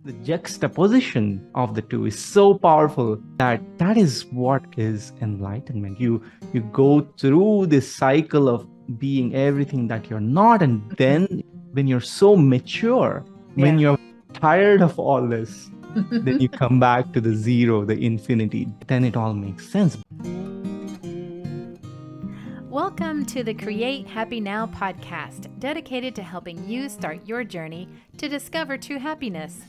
The juxtaposition of the two is so powerful that is what is enlightenment. You go through this cycle of being everything that you're not, and then when you're so mature, when you're tired of all this, then you come back to the zero, the infinity. Then it all makes sense. Welcome to the Create Happy Now podcast, dedicated to helping you start your journey to discover true happiness.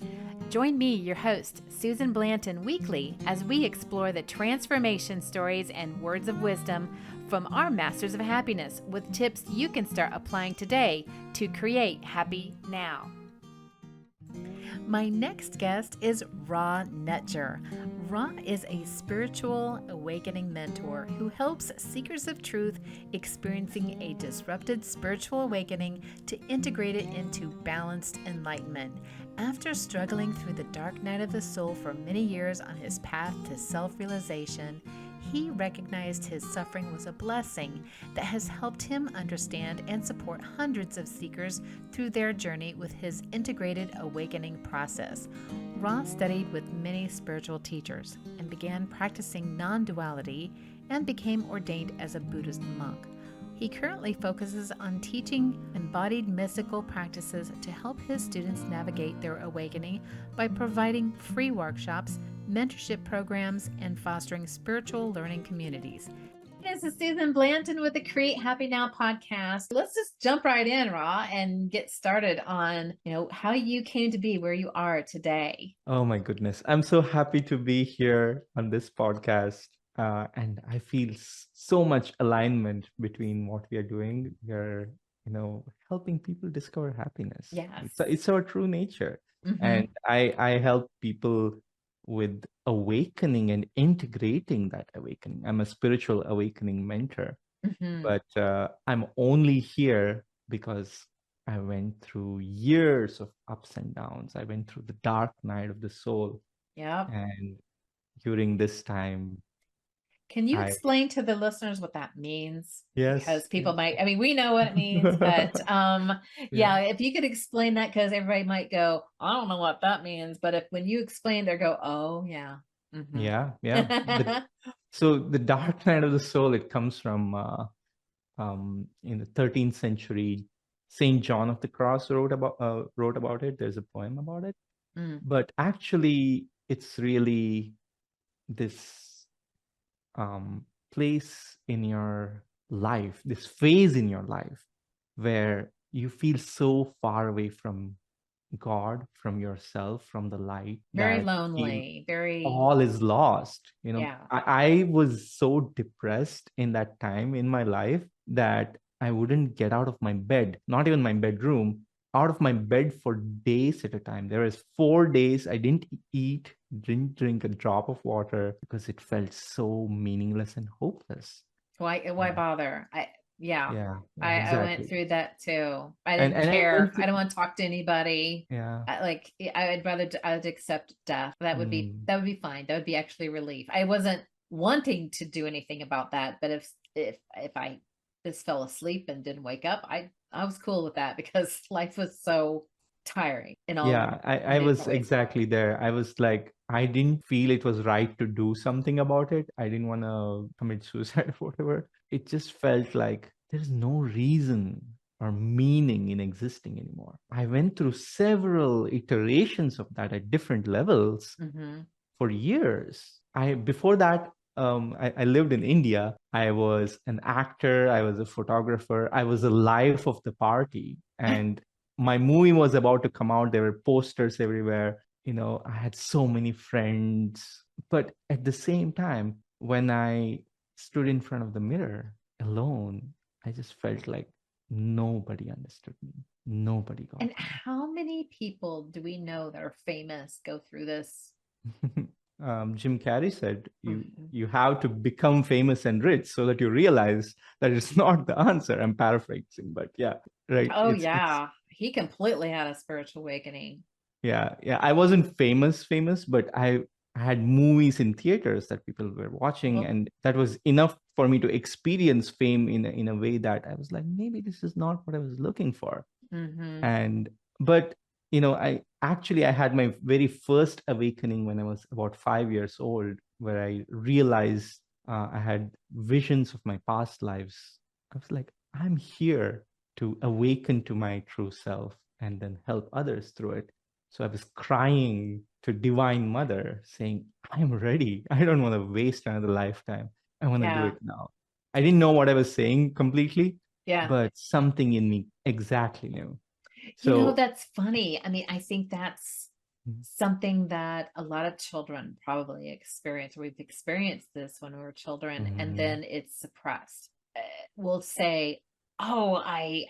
Join me, your host, Susan Blanton, weekly as we explore the transformation stories and words of wisdom from our masters of happiness with tips you can start applying today to create happy now. My next guest is Ra Netjer. Ra is a spiritual awakening mentor who helps seekers of truth experiencing a disrupted spiritual awakening to integrate it into balanced enlightenment. After struggling through the dark night of the soul for many years on his path to self-realization, he recognized his suffering was a blessing that has helped him understand and support hundreds of seekers through their journey with his integrated awakening process. Ra studied with many spiritual teachers and began practicing non-duality and became ordained as a Buddhist monk. He currently focuses on teaching embodied mystical practices to help his students navigate their awakening by providing free workshops, mentorship programs, and fostering spiritual learning communities. This is Susan Blanton with the Create Happy Now podcast. Let's just jump right in, Ra, and get started on, how you came to be where you are today. Oh my goodness. I'm so happy to be here on this podcast. And I feel so much alignment between what we are doing. We are, helping people discover happiness. Yes. It's our true nature. And I help people with awakening and integrating that awakening. I'm a spiritual awakening mentor, but I'm only here because I went through years of ups and downs. I went through the dark night of the soul. Yeah. And during this time, can you explain to the listeners what that means? Yes. Because people might, we know what it means, but if you could explain that, because everybody might go, I don't know what that means. But when you explain, they'll go, oh, yeah. Yeah. So the dark night of the soul, it comes from in the 13th century. Saint John of the Cross wrote about it. There's a poem about it. But actually, it's really this place in your life, this phase in your life where you feel so far away from God, from yourself, from the light. Very lonely, all is lost. Yeah. I was so depressed in that time in my life that I wouldn't get out of my bed, not even my bedroom, out of my bed for days at a time. There was 4 days I didn't eat, didn't drink a drop of water because it felt so meaningless and hopeless. Why bother? Exactly. I went through that too. I didn't care. I don't want to talk to anybody. I'd accept death. That would be fine. That would be actually relief. I wasn't wanting to do anything about that, but if I just fell asleep and didn't wake up, I was cool with that because life was so tiring. I was exactly there. I was like, I didn't feel it was right to do something about it. I didn't want to commit suicide or whatever. It just felt like there's no reason or meaning in existing anymore. I went through several iterations of that at different levels for years. Before that, I lived in India. I was an actor. I was a photographer. I was the life of the party. And my movie was about to come out. There were posters everywhere. I had so many friends. But at the same time, when I stood in front of the mirror alone, I just felt like nobody understood me. Nobody got me. And how many people do we know that are famous go through this? Jim Carrey said, you have to become famous and rich so that you realize that it's not the answer. I'm paraphrasing, but yeah, right. Oh, he completely had a spiritual awakening. Yeah. I wasn't famous, but I had movies in theaters that people were watching, and that was enough for me to experience fame in a way that I was like, maybe this is not what I was looking for. But I had my very first awakening when I was about 5 years old, where I realized I had visions of my past lives. I was like, I'm here to awaken to my true self and then help others through it. So I was crying to Divine Mother, saying, I'm ready. I don't want to waste another lifetime. I want to do Yeah. it now. I didn't know what I was saying completely, Yeah. but something in me exactly knew. So, That's funny. I mean, I think that's Mhm. something that a lot of children probably experience, or we've experienced this when we were children, and Mhm. then it's suppressed. We'll say, "Oh, I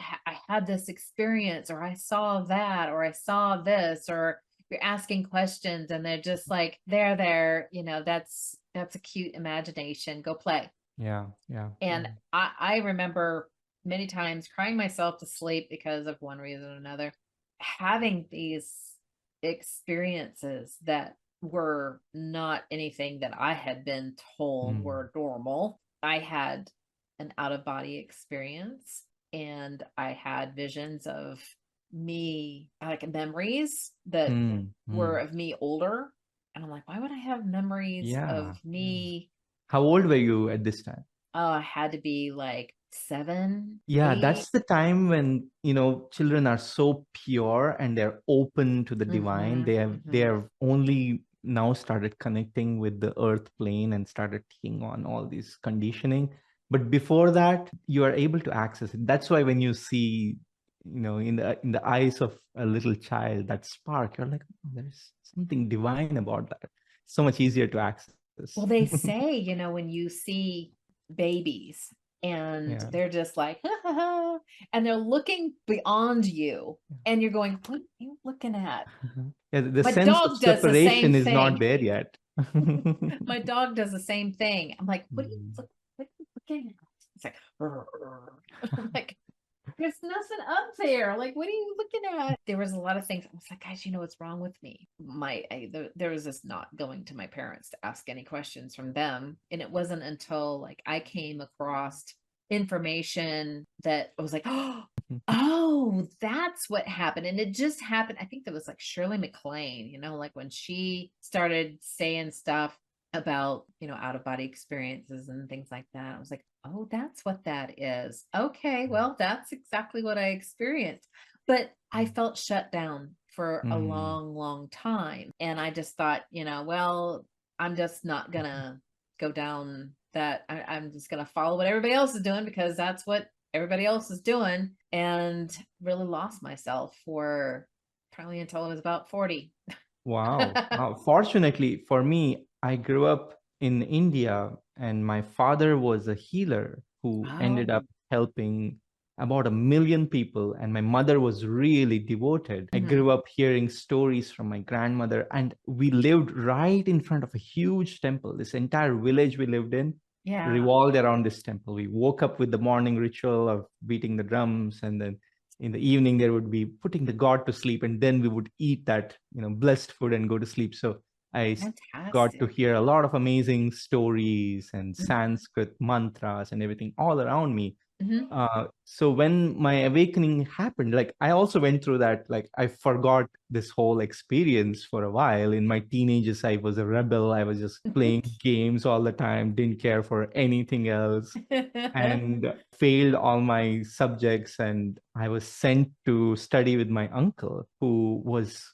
had this experience, or I saw that, or I saw this," or you're asking questions, and they're just like, "There, that's a cute imagination. Go play." Yeah, yeah, And I remember many times crying myself to sleep because of one reason or another, having these experiences that were not anything that I had been told mm, were normal. I had an out of body experience, and I had visions of me, like memories that mm, were mm. of me older. And I'm like, why would I have memories Yeah, of yeah. me? How old were you at this time? Oh, I had to be like 7, Yeah, 8. that's the time when, children are so pure and they're open to the divine. Mhm, They have only now started connecting with the earth plane and started taking on all this conditioning. But before that, you are able to access it. That's why when you see, in the eyes of a little child, that spark, you're like, oh, there's something divine about that. So much easier to access. Well, they say, when you see babies and Yeah. they're just like, "Ha, ha, ha," and they're looking beyond you, and you're going, "What are you looking at?" Yeah, the My sense of dog does the same separation is not thing. there yet. My dog does the same thing. I'm like, Mm. what are you looking at? It's like, I'm like, there's nothing up there. Like, what are you looking at? There was a lot of things. I was like, guys, what's wrong with me? There was this not going to my parents to ask any questions from them. And it wasn't until like I came across information that I was like, oh, that's what happened. And it just happened. I think that was like Shirley MacLaine, like when she started saying stuff about, out of body experiences and things like that. I was like, oh, that's what that is. Okay, well, that's exactly what I experienced. But I felt shut down for a Mm. long, long time. And I just thought, well, I'm just not gonna go down that. I'm just gonna follow what everybody else is doing because that's what everybody else is doing, and really lost myself for probably until I was about 40. Wow. Wow. Fortunately for me, I grew up in India and my father was a healer who ended up Oh. helping about 1 million people. And my mother was really devoted. I Mhm. grew up hearing stories from my grandmother, and we lived right in front of a huge temple. This entire village we lived in Yeah. revolved around this temple. We woke up with the morning ritual of beating the drums, and then in the evening there would be putting the god to sleep, and then we would eat that blessed food and go to sleep. So got to Fantastic. hear a lot of amazing stories and Mhm. Sanskrit mantras and everything all around me. Mhm. So when my awakening happened, like I also went through that, like I forgot this whole experience for a while. In my teenagers, I was a rebel. I was just playing games all the time, didn't care for anything else, and failed all my subjects. And I was sent to study with my uncle, who was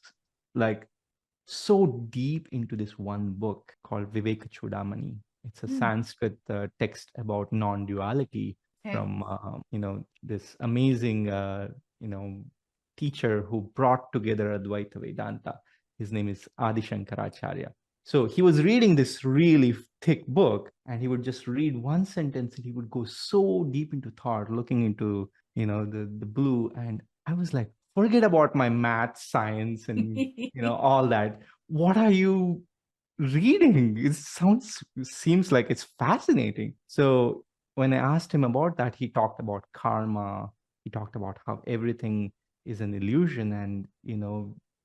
like so deep into this one book called Viveka Chudamani. It's a Mm. Sanskrit text about non-duality Okay. from this amazing you know teacher who brought together Advaita Vedanta. His name is Adi Shankaracharya. So he was reading this really thick book, and he would just read one sentence, and he would go so deep into thought, looking into the blue. And I was like, forget about my math, science, and all that. What are you reading? Seems like it's fascinating. So when I asked him about that, he talked about karma. He talked about how everything is an illusion, and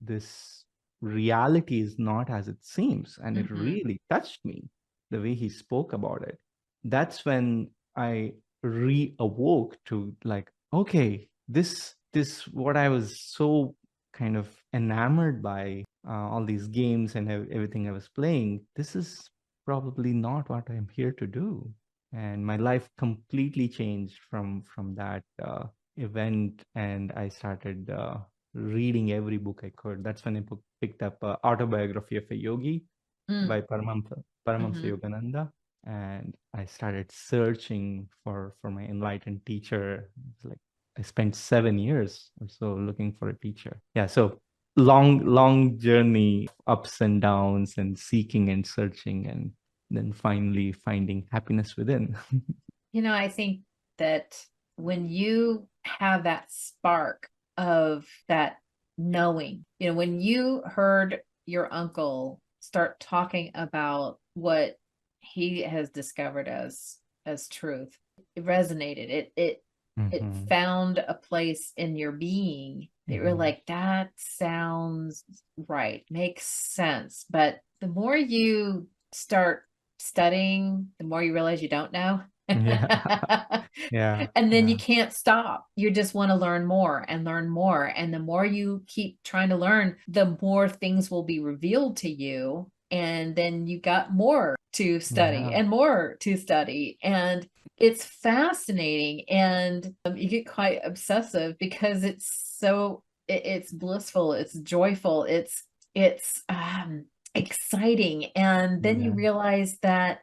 this reality is not as it seems. And it Mhm. really touched me, the way he spoke about it. That's when I reawoke to, like, okay, this what I was so kind of enamored by all these games and everything I was playing. This is probably not what I'm here to do. And my life completely changed from that event, and I started reading every book I could. That's when I picked up Autobiography of a Yogi Mm. by Paramahamsa Mm-hmm. Yogananda, and I started searching for my enlightened teacher. It's like I spent 7 years or so looking for a teacher. Yeah, so long journey, ups and downs, and seeking and searching, and then finally finding happiness within. I think that when you have that spark of that knowing, when you heard your uncle start talking about what he has discovered as truth, it resonated. It Mm-hmm. found a place in your being that you're Mm-hmm. like, that sounds right, makes sense. But the more you start studying, the more you realize you don't know. Yeah, yeah, And then you yeah, can't stop. You just want to learn more and learn more. And the more you keep trying to learn, the more things will be revealed to you. And then you got more to study yeah, and more to study. And it's fascinating. And you get quite obsessive because it's blissful, it's joyful, it's exciting. And then you yeah, realize that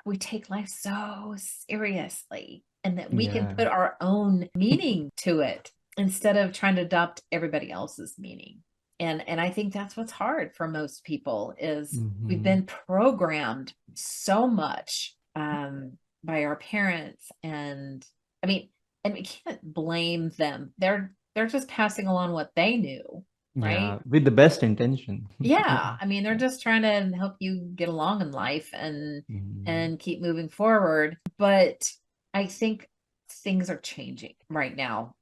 we take life so seriously, and that we can yeah. put our own meaning to it instead of trying to adopt everybody else's meaning. And I think that's what's hard for most people is we've Mm-hmm. been programmed so much by our parents. And I mean, and we can't blame them. They're just passing along what they knew, Yeah, right? with the best intention. Yeah, Yeah, I mean, they're yeah. just trying to help you get along in life Mm-hmm. and keep moving forward. But I think things are changing right now,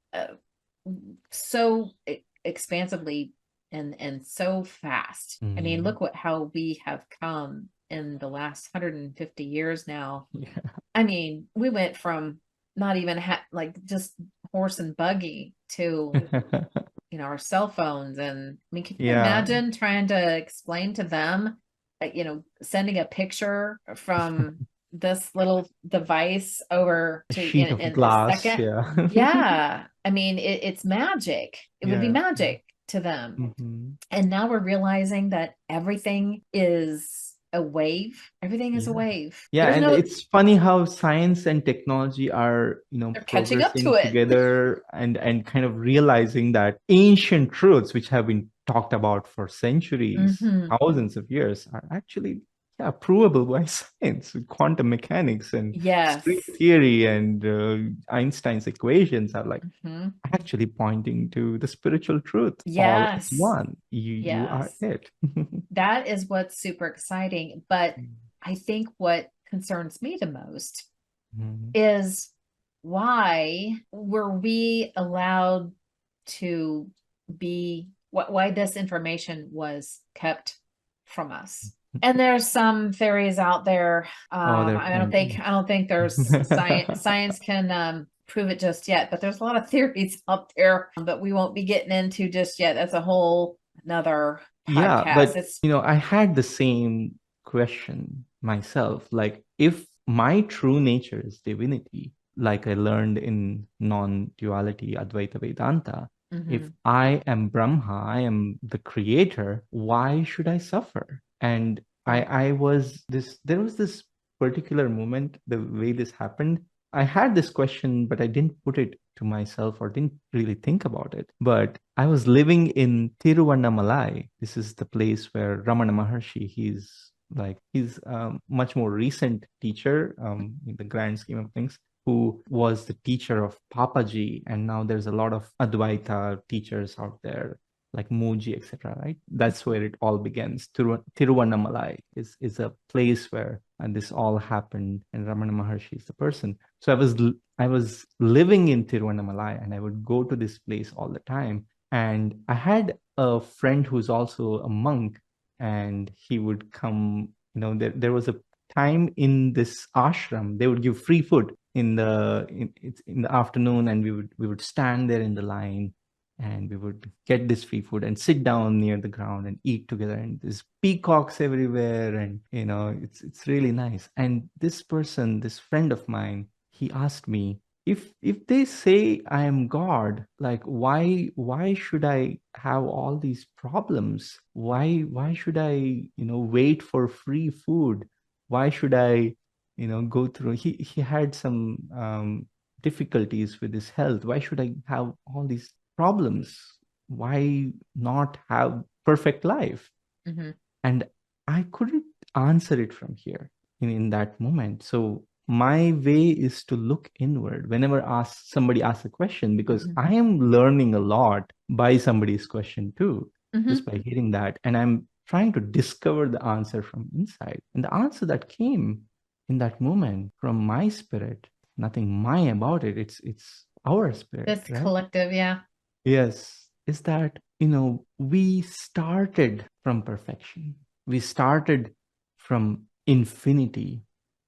so expansively and so fast. I mean, Mm-hmm. look how we have come in the last 150 years now. Yeah. I mean, we went from not even like just horse and buggy to our cell phones. And I mean, can you Yeah. imagine trying to explain to them, sending a picture from this little device over A to sheet of in a glass. second? Yeah. Yeah, I mean, it's magic. It would be Yeah. Yeah. magic to them. Mm-hmm. And now we're realizing that everything is a wave. Everything is a Yeah. wave. Yeah, There's and no it's funny how science and technology are, They're catching up to progressing it. together and kind of realizing that ancient truths which have been talked about for centuries, Hmm. thousands of years, are actually, yeah, provable by science. Quantum mechanics and string Yes. theory and Einstein's equations are like Hmm. actually pointing to the spiritual truth. All is Yes. one. You are Yes. it. That is what's super exciting. But I think what concerns me the most Mhm. is, why were we allowed to why this information was kept from us? And there's some theories out there. Oh, there are plenty. I don't think there's science can prove it just yet, but there's a lot of theories out there that we won't be getting into just yet. That's a whole another Yeah, podcast. but It's I had the same question myself. Like, if my true nature is divinity, like I learned in non-duality Advaita Vedanta, if Mhm. I am Brahma, I am the creator, why should I suffer? And I Right. I was this there was this particular moment, the way this happened. I had this question, but I didn't put it to myself or didn't really think about it. But I was living in Tiruvannamalai. This is the place where Ramana Maharshi, he's much more recent teacher in the grand scheme of things, who was the teacher of Papaji. And now there's a lot of Advaita teachers out there like Muji, etc. Right? That's where it all begins. Tiruvannamalai is a place where this all happened, and Ramana Maharshi is the person. So I was living in Tiruvannamalai, and I would go to this place all the time. And I had a friend who's also a monk, and he would come. There was a time in this ashram they would give free food in the afternoon, and we would stand there in the line, and we would get this free food and sit down near the ground and eat together, and there's peacocks everywhere, and it's really nice. And this person, this friend of mine, he asked me, if they say I am God, like why should I have all these problems? Why should I wait for free food? Why should I go through? He had some difficulties with his health. Why should I have all these problems? Why not have perfect life? Mm-hmm. And I couldn't answer it from here in that moment. So my way is to look inward whenever somebody asks a question, because Mm-hmm. I am learning a lot by somebody's question too, Mm-hmm. just by hearing that. And I'm trying to discover the answer from inside. And the answer that came in that moment from my spirit, nothing my about it, it's our spirit, That's right? collective, yeah. Yes, is that, we started from perfection. We started from infinity,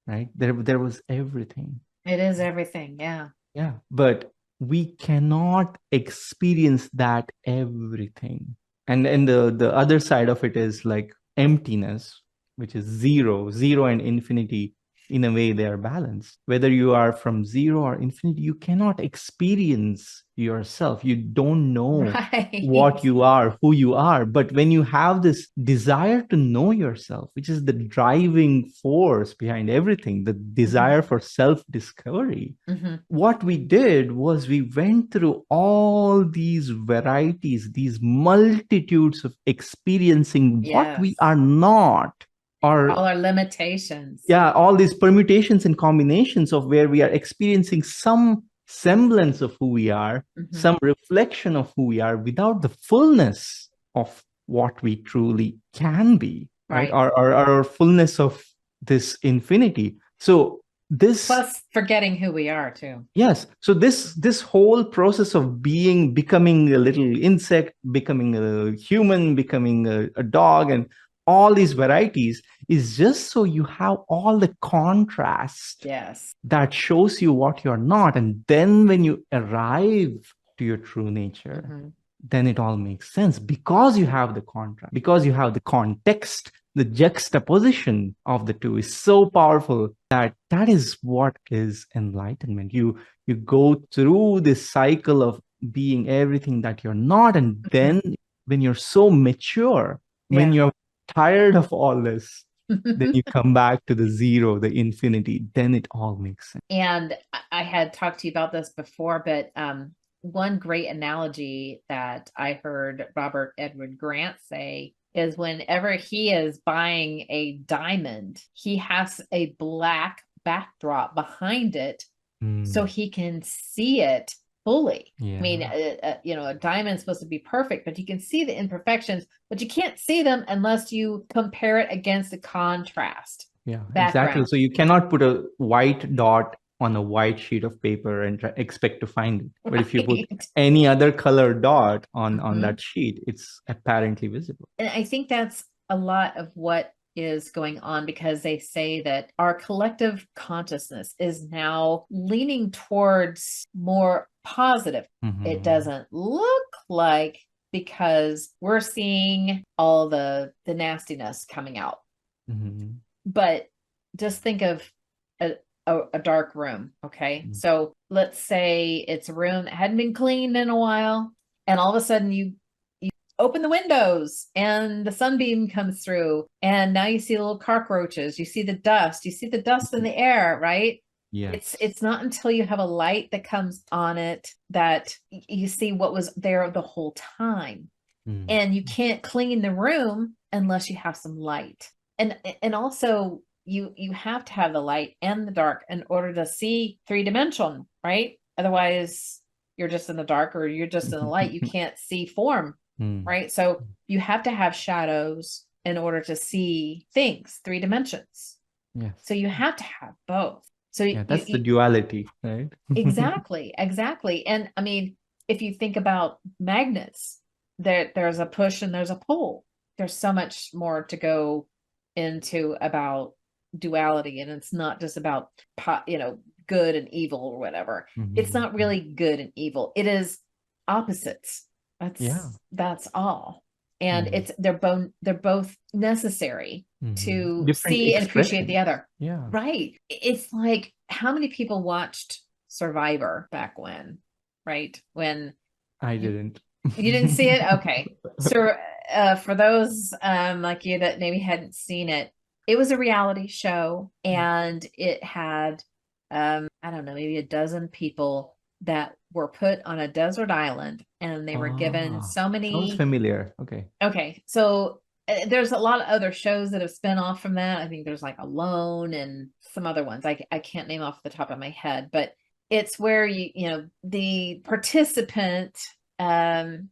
right? There was everything. It is everything, yeah. Yeah. But we cannot experience that everything. And the other side of it is like emptiness, which is zero and infinity. In a way, they are balanced. Whether you are from zero or infinity, you cannot experience yourself. You don't know Right. what you are, who you are. But when you have this desire to know yourself, which is the driving force behind everything, the desire for self discovery, Mm-hmm. what we did was we went through all these varieties, these multitudes of experiencing what we Yes. are not, or All our limitations. yeah, all these permutations and combinations of where we are experiencing some semblance of who we are, Mm-hmm. some reflection of who we are, without the fullness of what we truly can be, right? Right. Our fullness of this infinity. So this, Plus forgetting who we are too. yes, so this whole process of becoming a little insect, becoming a human, becoming a dog, and all these varieties is just so you have all the contrast Yes. that shows you what you're not. And then when you arrive to your true nature, Mm-hmm. then it all makes sense, because you have the contrast, because you have the context. The juxtaposition of the two is so powerful that is what is enlightenment. You go through this cycle of being everything that you're not, and then when you're so mature, when you're tired of all this, then you come back to the zero, the infinity, then it all makes sense. And I had talked to you about this before, but one great analogy that I heard Robert Edward Grant say is whenever he is buying a diamond, he has a black backdrop behind it so he can see it fully. Yeah. I mean, a diamond's supposed to be perfect, but you can see the imperfections, but you can't see them unless you compare it against the contrast. Yeah, Background. exactly. So you cannot put a white dot on a white sheet of paper and expect to find it. But if you put Right. any other color dot on that sheet, it's apparently visible. And I think that's a lot of what is going on, because they say that our collective consciousness is now leaning towards more positive. It doesn't look like, because we're seeing all the nastiness coming out. But just think of a dark room. Okay. So let's say it's a room that hadn't been cleaned in a while, and all of a sudden you open the windows and the sunbeam comes through, and now you see little cockroaches, you see the dust in the air, right? Yes. It's not until you have a light that comes on it that you see what was there the whole time. And you can't clean the room unless you have some light. And also you have to have the light and the dark in order to see three-dimensional, right? Otherwise you're just in the dark, or you're just in the light. You can't see form. Right? So you have to have shadows in order to see things, 3 dimensions. Yes. So you have to have both. So yeah, that's the duality, right? Exactly. And I mean, if you think about magnets, there's a push and there's a pull. There's so much more to go into about duality, and it's not just about good and evil or whatever. It's not really good and evil. It is opposites. Yeah. That's all. And Mm-hmm. they're both necessary Mm-hmm. to Different see and appreciate the expressions. other. Yeah. Right. It's like how many people watched Survivor back when, right? When I you didn't. you didn't see it? Okay. So for those like you that maybe hadn't seen it, it was a reality show and it had I don't know, maybe a dozen people that were put on a desert island and they were given Ah, so sounds many. familiar. Okay. Okay. So there's a lot of other shows that have spun off from that. I think there's like Alone and some other ones. I can't name off the top of my head, but it's where the participant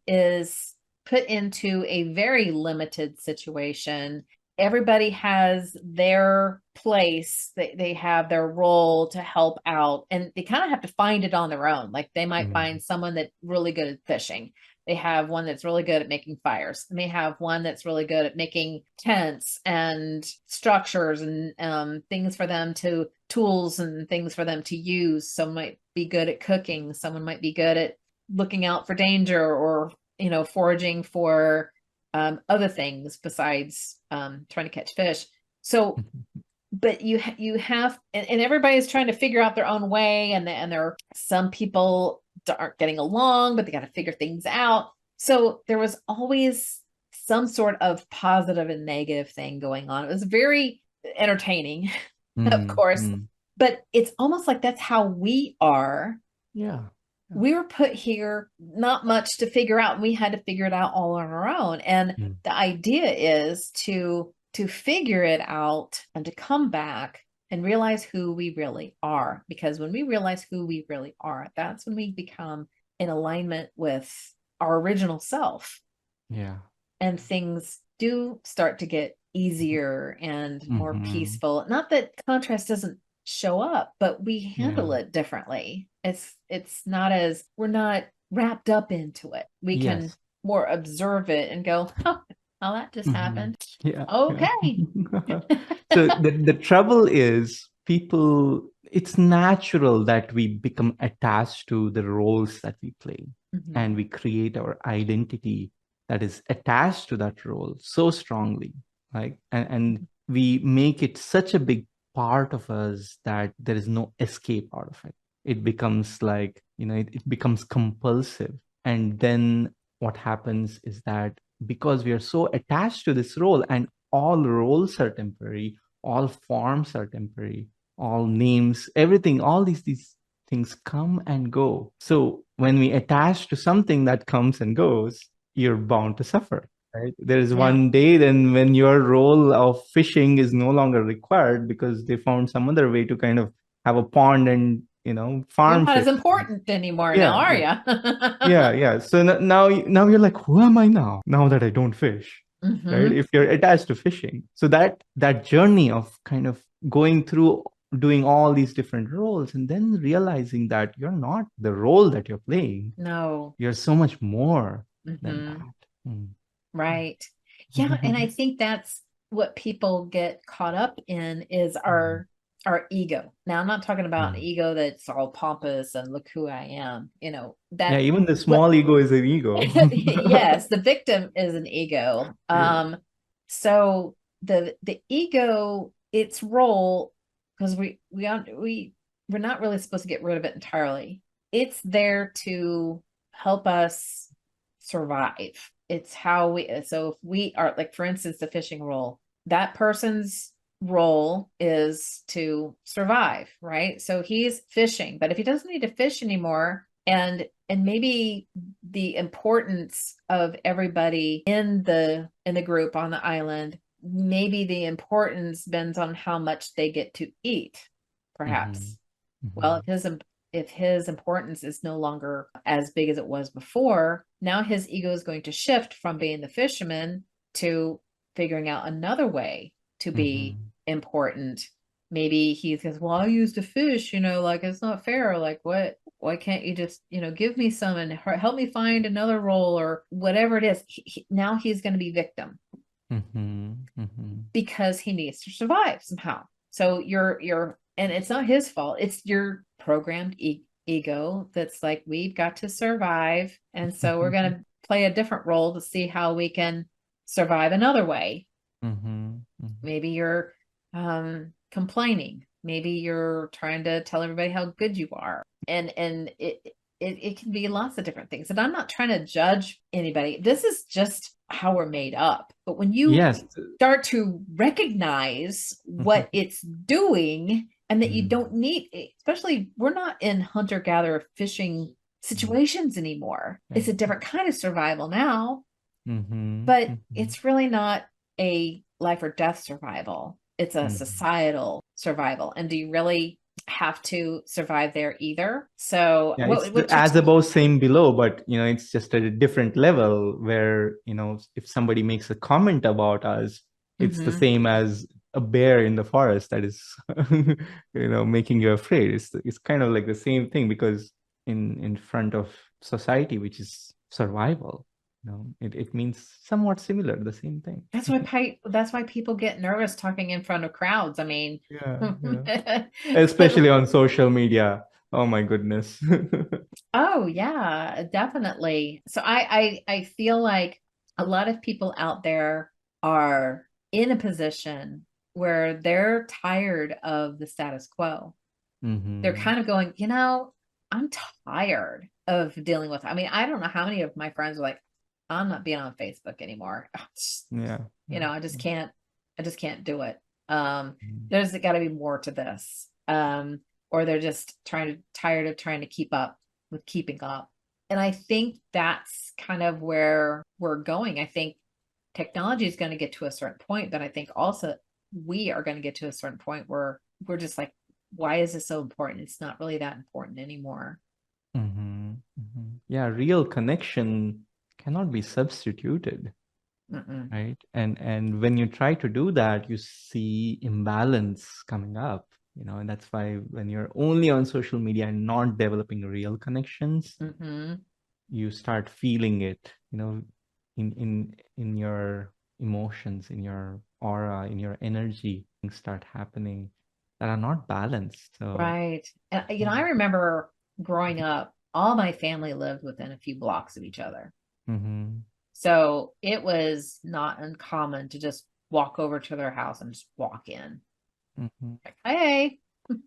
is put into a very limited situation. Everybody has their place, they have their role to help out, and they kind of have to find it on their own. Like they might Mm. find someone that's really good at fishing. They have one that's really good at making fires. They may have one that's really good at making tents and structures and things for them to, tools and things for them to use. Someone might be good at cooking. Someone might be good at looking out for danger or, foraging for other things besides trying to catch fish. So but you have and everybody's trying to figure out their own way, and there are some people aren't getting along, but they got to figure things out. So there was always some sort of positive and negative thing going on. It was very entertaining, of Mm, course, mm. but it's almost like that's how we are. Yeah. Yeah. We were put here not much to figure out, and we had to figure it out all on our own. And Mm. the idea is to figure it out and to come back and realize who we really are. Because when we realize who we really are, that's when we become in alignment with our original self, Yeah. and things do start to get easier and more Mm-hmm. peaceful. Not that contrast doesn't show up, but we Yeah. handle it differently. It's not as, we're not wrapped up into it. We can Yes. more observe it and go, oh, well, that just Mm-hmm. happened. Yeah. Yeah. Okay. So the trouble is people, it's natural that we become attached to the roles that we play, and Mhm. we create our identity that is attached to that role so strongly, like and we make it such a big part of us that there is no escape out of it. It becomes like, it becomes compulsive. And then what happens is that because we are so attached to this role, and all roles are temporary, all forms are temporary, all names, everything, all these things come and go. So when we attach to something that comes and goes, you're bound to suffer. Right? There is Yeah. one day then when your role of fishing is no longer required because they found some other way to kind of have a pond and You're farm not fish. as important anymore now, Yeah, are yeah, you? yeah, yeah. So now you're like, who am I now? Now that I don't fish, right? Hmm. If you're attached to fishing, so that journey of kind of going through doing all these different roles and then realizing that you're not the role that you're playing, No. you're so much more than Hmm. that. Mm. Right. Yeah, and I think that's what people get caught up in is Mm. our ego. Now, I'm not talking about an Mm. ego that's all pompous and look who I am, Yeah, that even the what small ego is an ego. yes, the victim is an ego. Yeah. So the ego, its role, because we're not really supposed to get rid of it entirely. It's there to help us survive. It's how so if we are, like, for instance, the fishing role, that person's role is to survive, right? So he's fishing, but if he doesn't need to fish anymore, and maybe the importance of everybody in the group on the island, maybe the importance depends on how much they get to eat, Hmm. perhaps. Well, Hmm. if his importance is no longer as big as it was before, now his ego is going to shift from being the fisherman to figuring out another way to be Hmm. important. Maybe he says, well, I used to fish, like it's not fair. Like, what? Why can't you just, give me some and help me find another role or whatever it is? Now he's going to be victim Hmm. Hmm. because he needs to survive somehow. So and it's not his fault. It's your programmed ego that's like, we've got to survive. And so we're going to play a different role to see how we can survive another way. Mm-hmm. Maybe you're complaining. Maybe you're trying to tell everybody how good you are. And it can be lots of different things. And I'm not trying to judge anybody. This is just how we're made up. But when you Yes. start to recognize what it's doing and that you don't need, especially we're not in hunter-gatherer fishing situations anymore. It's a different kind of survival now, but it's really not a life or death survival. It's a societal survival. And do you really have to survive there either? So Yeah, it's what you as above, same below, but it's just at a different level where if somebody makes a comment about us, it's the same as a bear in the forest that is making you afraid. It's kind of like the same thing, because in front of society, which is survival, it means somewhat similar, the same thing. that's why people get nervous talking in front of crowds. I mean, Yeah. Especially on social media. Oh my goodness. oh yeah, definitely. So I feel like a lot of people out there are in a position where they're tired of the status quo. They're kind of going, I'm tired of dealing with. I mean, I don't know how many of my friends are like, I'm not being on Facebook anymore. Yeah. I just can't do it. There's got to be more to this. Or they're just tired of trying to keep up with keeping up. And I think that's kind of where we're going. I think technology is going to get to a certain point, but I think also we are going to get to a certain point where we're just like, why is this so important? It's not really that important anymore. Yeah, real connection cannot be substituted, Mm-mm. right? And when you try to do that, you see imbalance coming up, and that's why when you're only on social media and not developing real connections, you start feeling it, in your emotions, in your aura, in your energy. Things start happening that are not balanced. So, Right. And, I remember growing up, all my family lived within a few blocks of each other. mm-hmm. So it was not uncommon to just walk over to their house and just walk in. Mm-hmm. Like, hey,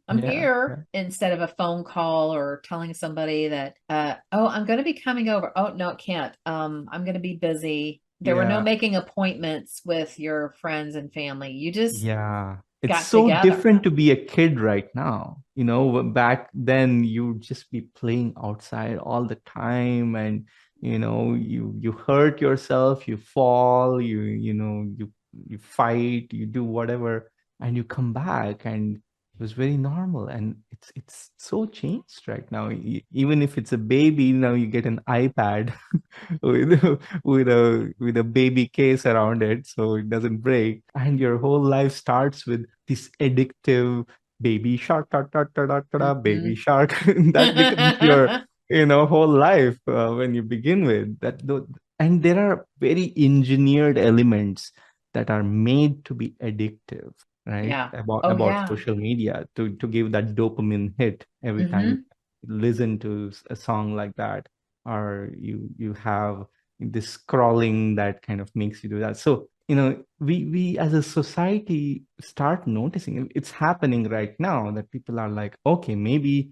I'm Yeah, here, yeah, instead of a phone call or telling somebody that, oh, I'm going to be coming over. Oh, no, it can't. I'm going to be busy. There were no yeah. making appointments with your friends and family. You just Yeah, it's got so together. different to be a kid right now. Back then you'd just be playing outside all the time, and you hurt yourself, you fall, you fight, you do whatever, and you come back, and it was very normal. And it's so changed right now. Even if it's a baby, now you get an iPad with a baby case around it so it doesn't break, and your whole life starts with this addictive baby shark, ta, ta, ta, ta, ta, ta, baby shark. That becomes your whole life, when you begin with that. And there are very engineered elements that are made to be addictive, right? Yeah. Oh, About yeah. social media, to give that dopamine hit every time you listen to a song like that, or you have this scrolling that kind of makes you do that. So we as a society start noticing it's happening right now, that people are like, okay, maybe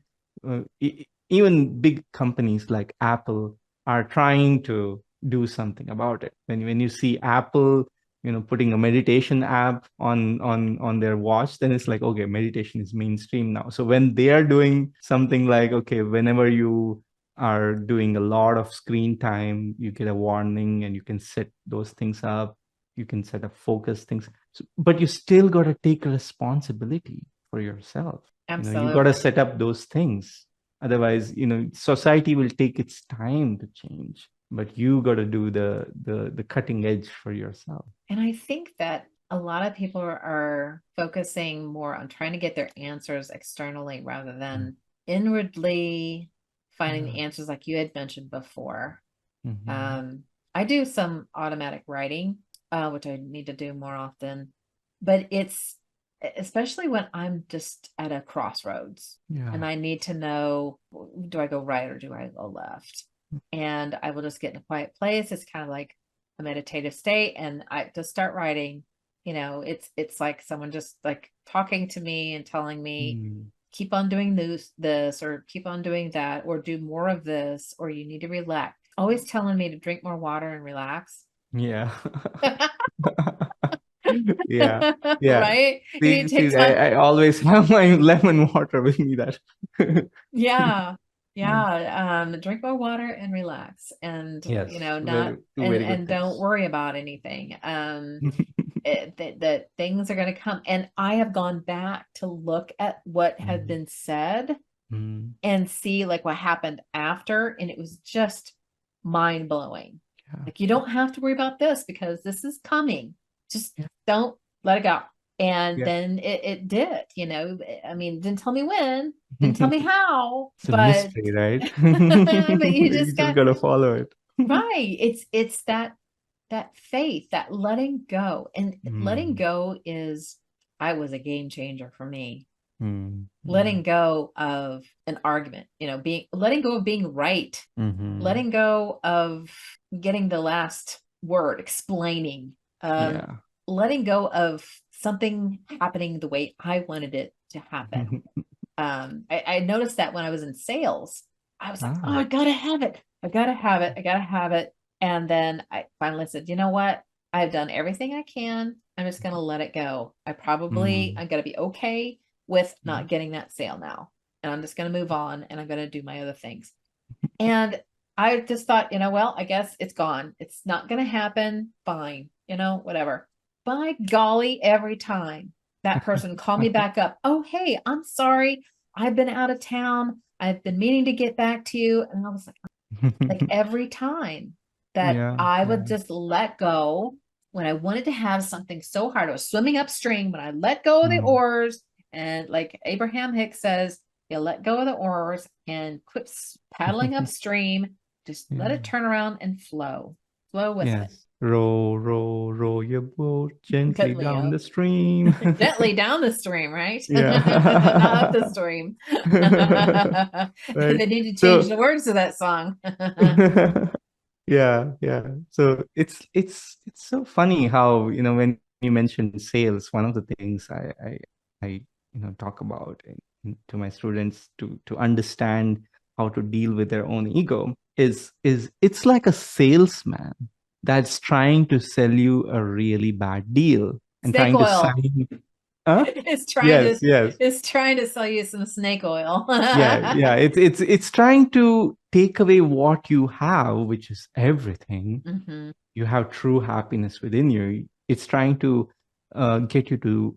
even big companies like Apple are trying to do something about it. When you see Apple putting a meditation app on their watch, then it's like, okay, meditation is mainstream now. So when they are doing something like, okay, whenever you are doing a lot of screen time, you get a warning, and you can set those things up. You can set up focus things. But you still got to take responsibility for yourself. You got to Absolutely. set up those things. Otherwise, society will take its time to change, but you got to do the cutting edge for yourself. And I think that a lot of people are focusing more on trying to get their answers externally rather than inwardly finding the answers, like you had mentioned before. I do some automatic writing, which I need to do more often, but it's especially when I'm just at a crossroads and Yeah. I need to know, do I go right or do I go left? and I will just get in a quiet place. It's kind of like a meditative state, and I just start writing. It's like someone just like talking to me and telling me, Mm. keep on doing this, or keep on doing that, or do more of this, or you need to relax. Always telling me to drink more water and relax. Yeah. Yeah. Yeah. Right? You need See, to take see, time. I always have my lemon water with me that. Yeah. Yeah. Yeah. Drink more water and relax, and, Yes, not, very two and, very good and don't things. worry about anything. That things are going to come. And I have gone back to look at what had Mm, been said mm, and see like what happened after. And it was just mind blowing. yeah, Like, you don't have to worry about this because this is coming. Just yeah, don't let it go. And yeah. then it did, I mean, didn't tell me when, didn't tell me how, It's a but, mystery, right? but you You just just got gotta follow it. right. It's that faith, that letting go. And letting Mm, go is, I was a game changer for me. mm, Letting mm, go of an argument, letting go of being right, mhm. letting go of getting the last word, explaining, um, Yeah. letting go of something happening the way I wanted it to happen. I noticed that when I was in sales, I was like, oh, Ah. I gotta have it. I gotta have it. I gotta have it. And then I finally said, you know what? I've done everything I can. I'm just gonna let it go. Mm, I'm gonna be okay with yeah. not getting that sale now. And I'm just gonna move on, and I'm gonna do my other things. And I just thought, well, I guess it's gone. It's not gonna happen. Fine, whatever. By golly, every time that person called me back up, oh, hey, I'm sorry. I've been out of town. I've been meaning to get back to you. And I was like every time that Yeah, I would yeah. just let go when I wanted to have something so hard. I was swimming upstream when I let go of the Mm, oars. And like Abraham Hicks says, you let go of the oars and quit paddling upstream. Just let yeah. it turn around and flow with it. Yes. Row, row, row your boat gently Gently, down the stream. gently down the stream, right? Not up the Yeah. stream. Right. They need to change So the words to that song. yeah, yeah. So it's so funny how, when you mentioned sales, one of the things I talk about to my students to understand how to deal with their own ego is it's like a salesman that's trying to sell you a really bad deal and Snake trying to oil. sign. Huh? It's trying to Yes, yes. it's trying to sell you some snake oil. Yeah, yeah. It's trying to take away what you have, which is everything. Hmm. You have true happiness within you. It's trying to get you to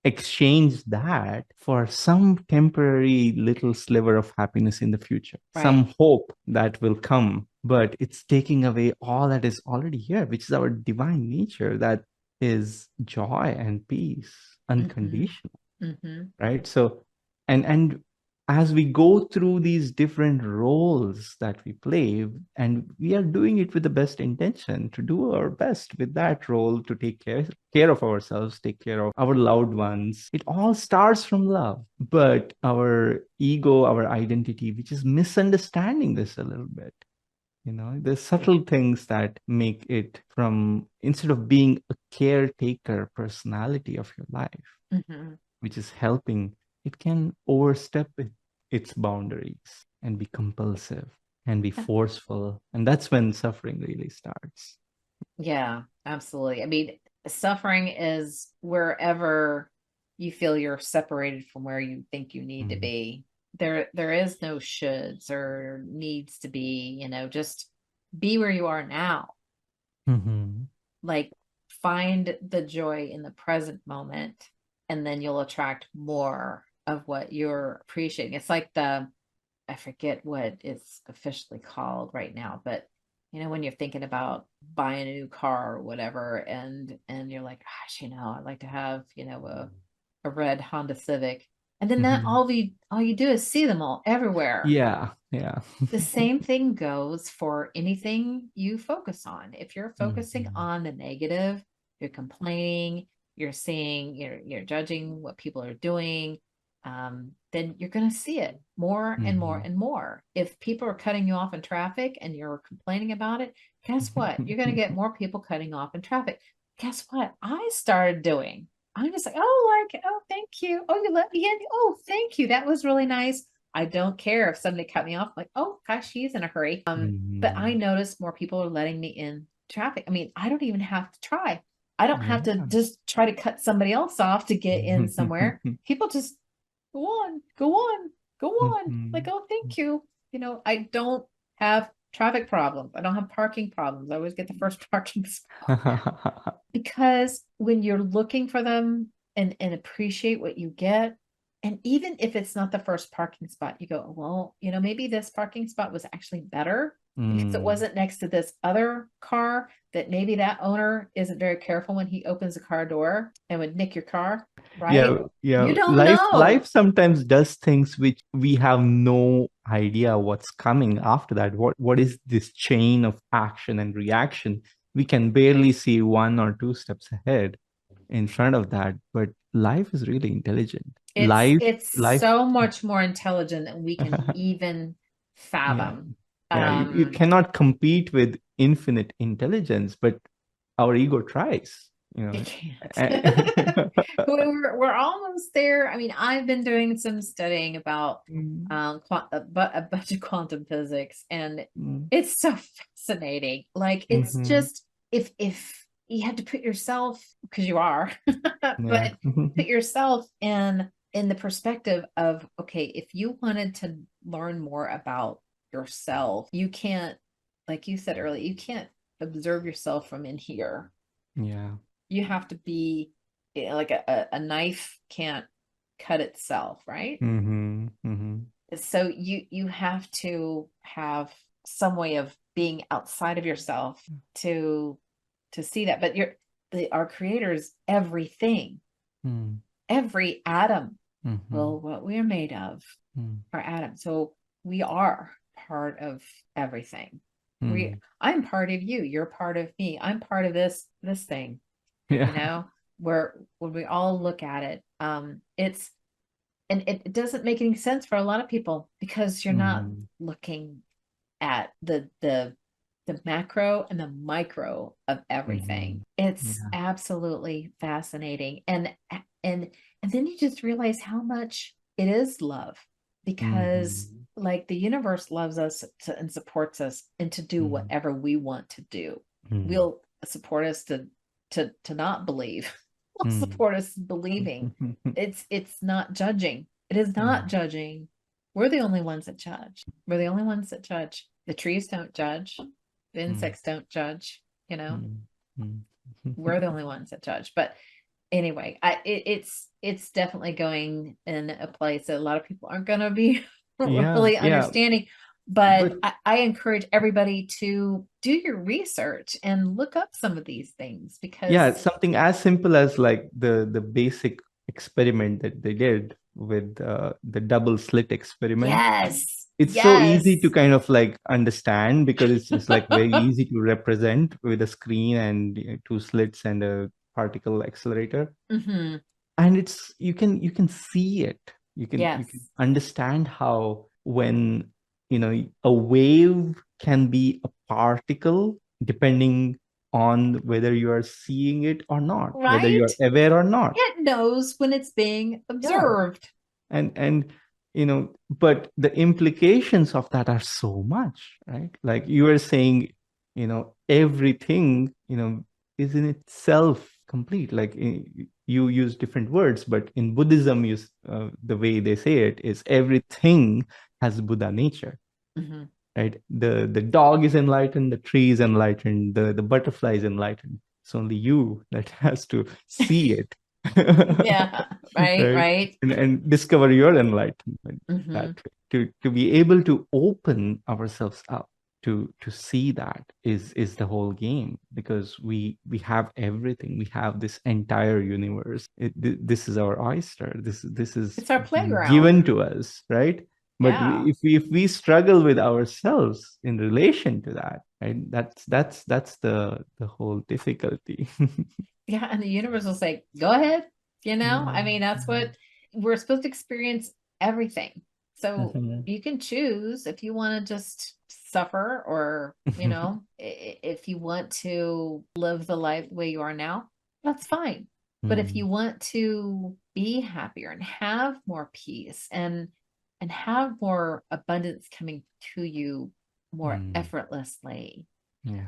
exchange that for some temporary little sliver of happiness in the future, Right. some hope that will come. But it's taking away all that is already here, which is our divine nature, that is joy and peace, Hmm. unconditional, Hmm. right? So and as we go through these different roles that we play, and we are doing it with the best intention to do our best with that role, to take care of ourselves, take care of our loved ones, it all starts from love. But our ego, our identity, which is misunderstanding this a little bit, the subtle things that make it, from instead of being a caretaker personality of your life, Hmm. which is helping, it can overstep its boundaries and be compulsive and be forceful. And that's when suffering really starts. Yeah, absolutely. I mean, suffering is wherever you feel you're separated from where you think you need to Mm. be. There is no shoulds or needs to be, just be where you are now. Mm-hmm. Like, find the joy in the present moment, and then you'll attract more of what you're appreciating. It's like I forget what it's officially called right now, but when you're thinking about buying a new car or whatever, and you're like, gosh, I'd like to have, a red Honda Civic. And then that Mm-hmm. all you do is see them all everywhere. Yeah, yeah. The same thing goes for anything you focus on. If you're focusing Mm-hmm. on the negative, you're complaining, you're seeing, you're judging what people are doing, then you're going to see it more and more Mhm. and more. If people are cutting you off in traffic and you're complaining about it, guess what? You're going to get more people cutting off in traffic. Guess what? I started doing. I'm just like, oh, oh, thank you. Oh, you let me in. Oh, thank you. That was really nice. I don't care if somebody cut me off. Like, oh gosh, she's in a hurry. But I Mhm. notice more people are letting me in traffic. I mean, I don't even have to try. I don't have to Yeah. just try to cut somebody else off to get in somewhere. People just go on, go on, go on. Like, Mhm. oh, thank you. I don't have traffic problems. I don't have parking problems. I always get the first parking spot because when you're looking for them and appreciate what you get, and even if it's not the first parking spot, you go, well, maybe this parking spot was actually better because it Mm. wasn't next to this other car that maybe that owner isn't very careful when he opens the car door and would nick your car, Yeah, right? yeah. You don't Life know. sometimes does things which we have no idea what's coming after that. What is this chain of action and reaction? We can barely see one or two steps ahead in front of that, but life is really intelligent. It's Life, it's life, so much more intelligent than we can even yeah, fathom. yeah. You Um, cannot compete with infinite intelligence, but our ego tries, you you know. can't. We're almost there. I mean, I've been doing some studying about Mm, but a bunch of quantum physics, and mm, it's so fascinating. Like, it's mhm. just if you have to put yourself, because you are, Yeah. but put yourself in the perspective of, okay, if you wanted to learn more about yourself, you can't, like you said earlier, you can't observe yourself from in here. Yeah. You have to be, like a knife can't cut itself, right? Mm-hmm. Mm-hmm. So you have to have some way of being outside of yourself to see that. But our creator's everything, Mm, every atom. mm-hmm. Well, what we're made of Mm, are atoms. So we are part of everything. we mm. I'm part of you, you're part of me, I'm part of this thing, you Yeah. know where when we all look at it, it's and it doesn't make any sense for a lot of people because you're not Mm-hmm. looking at the macro and the micro of Mm-hmm. everything. It's Yeah. absolutely fascinating. And and then you just realize how much it is love, because Mm-hmm. like the universe loves us and supports us and to do Mm-hmm. whatever we want to do. Mm-hmm. We'll support us to not believe. Will support us believing. Mm-hmm. It's not judging. It is not Yeah. judging. We're the only ones that judge. We're the only ones that judge. The trees don't judge. The Mm, insects don't judge. mm, mm. We're the only ones that judge. But anyway, it's definitely going in a place that a lot of people aren't going to be Yeah, really yeah. understanding. But But I encourage everybody to do your research and look up some of these things yeah, because it's something as simple as like the basic experiment that they did with the double slit experiment. yes, It's so easy to yes. kind of like understand because it's just like very easy to represent with a screen and two slits and a particle accelerator. Hmm. And it's you can see it. You can Yes. understand how when a wave can be a particle depending on whether you are seeing it or not, whether you Right? are aware or not. It knows when it's being Yeah. observed. And but the implications of that are so much, right? Like you were saying, everything is in itself complete. Like you use different words, but in Buddhism, the way they say it is everything has Buddha nature, Hmm. right? The dog is enlightened, the tree is enlightened, the butterfly is enlightened. It's only you that has to see it. Yeah. Right. Right? Right. And discover your enlightenment that Hmm. way. To be able to open ourselves up to see that is the whole game, because we have everything. We have this entire universe. This is our oyster. This is It's our being playground. given to us, right? But Yeah. if we struggle with ourselves in relation to that, right, that's the whole difficulty. Yeah. And the universe will say, go ahead. I Yeah. mean, that's what we're supposed to experience everything. So Mhm. you can choose if you want to just suffer, or, if you want to live the life the way you are now, that's fine. But if you Mm, want to be happier and have more peace and have more abundance coming to you more mm, effortlessly. yeah.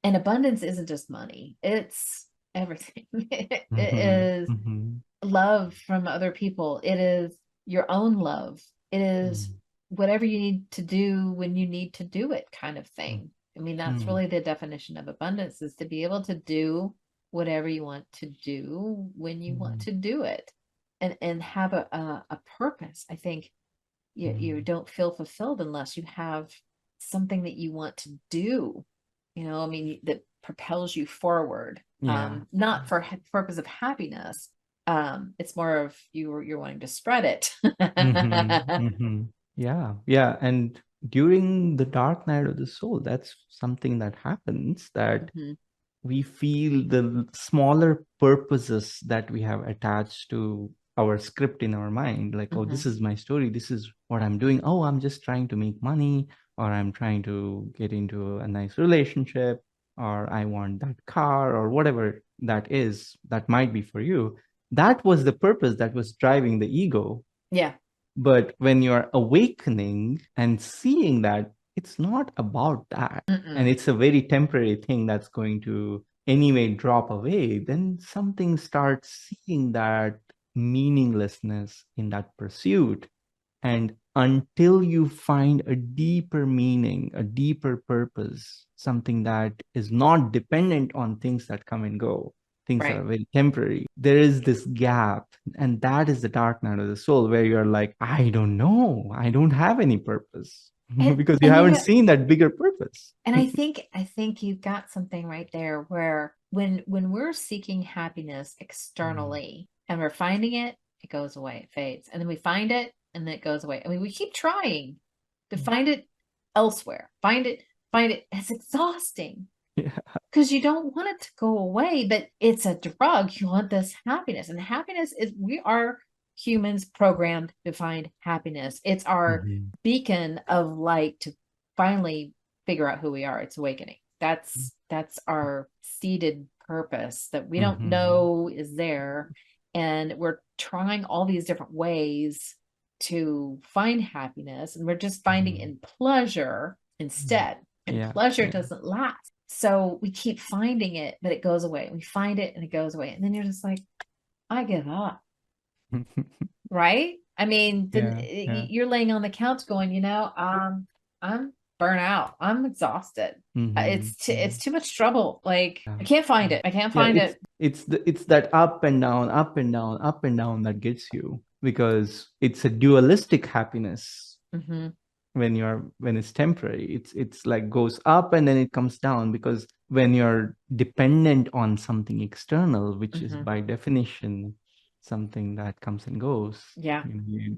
And abundance isn't just money, it's everything. It Mhm, is mhm, love from other people. It is your own love. It is mm, whatever you need to do when you need to do it, kind of mm, thing. I mean, that's mm, really the definition of abundance, is to be able to do whatever you want to do when you want mm, to do it, and have a purpose. I think you mm. don't feel fulfilled unless you have something that you want to do, I mean, that propels you forward. Yeah. Not for purpose of happiness. It's more of you're wanting to spread it. Mhm, mhm. Yeah, yeah. And during the dark night of the soul, that's something that happens, that Mhm, we feel the smaller purposes that we have attached to our script in our mind. Like, oh, mhm. this is my story. This is what I'm doing. Oh, I'm just trying to make money, or I'm trying to get into a nice relationship, or I want that car, or whatever that is, that might be for you. That was the purpose that was driving the ego. Yeah. But when you're awakening and seeing that it's not about that, and Mm-mm. it's a very temporary thing that's going to anyway drop away, then something starts seeing that meaninglessness in that pursuit. And until you find a deeper meaning, a deeper purpose, something that is not dependent on things that come and go, things that Right. are very temporary, there is this gap. And that is the dark night of the soul, where you're like, I don't know, I don't have any purpose And because you and haven't you seen that bigger purpose. and I think you got something right there, where when we're seeking happiness Mm, externally and we're finding it, it goes away, it fades. And then we find it and then it goes away. I mean, we keep trying to mm, find it elsewhere. Find it. It's exhausting yeah. because you don't want it to go away, but it's a drug. You want this happiness. And happiness is, we are humans programmed to find happiness. It's our Mhm, beacon of light to finally figure out who we are. It's awakening. That's our seeded purpose that we don't mhm, know is there. And we're trying all these different ways to find happiness, and we're just finding mhm, in pleasure mhm. instead. And Yeah, pleasure yeah. doesn't last. So we keep finding it, but it goes away. We find it and it goes away. And then you're just like, I give up. Right? I mean, then Yeah, yeah. you're laying on the couch going, I'm burnt out. I'm exhausted. Mhm, It's mhm. too much trouble. Like, Yeah. I can't find Yeah. it. I can't Yeah, find it. it's that up and down, up and down, up and down that gets you, because it's a dualistic happiness. Hmm. When it's temporary, it's like goes up and then it comes down, because when you're dependent on something external, which is Hmm. by definition something that comes and goes, Yeah.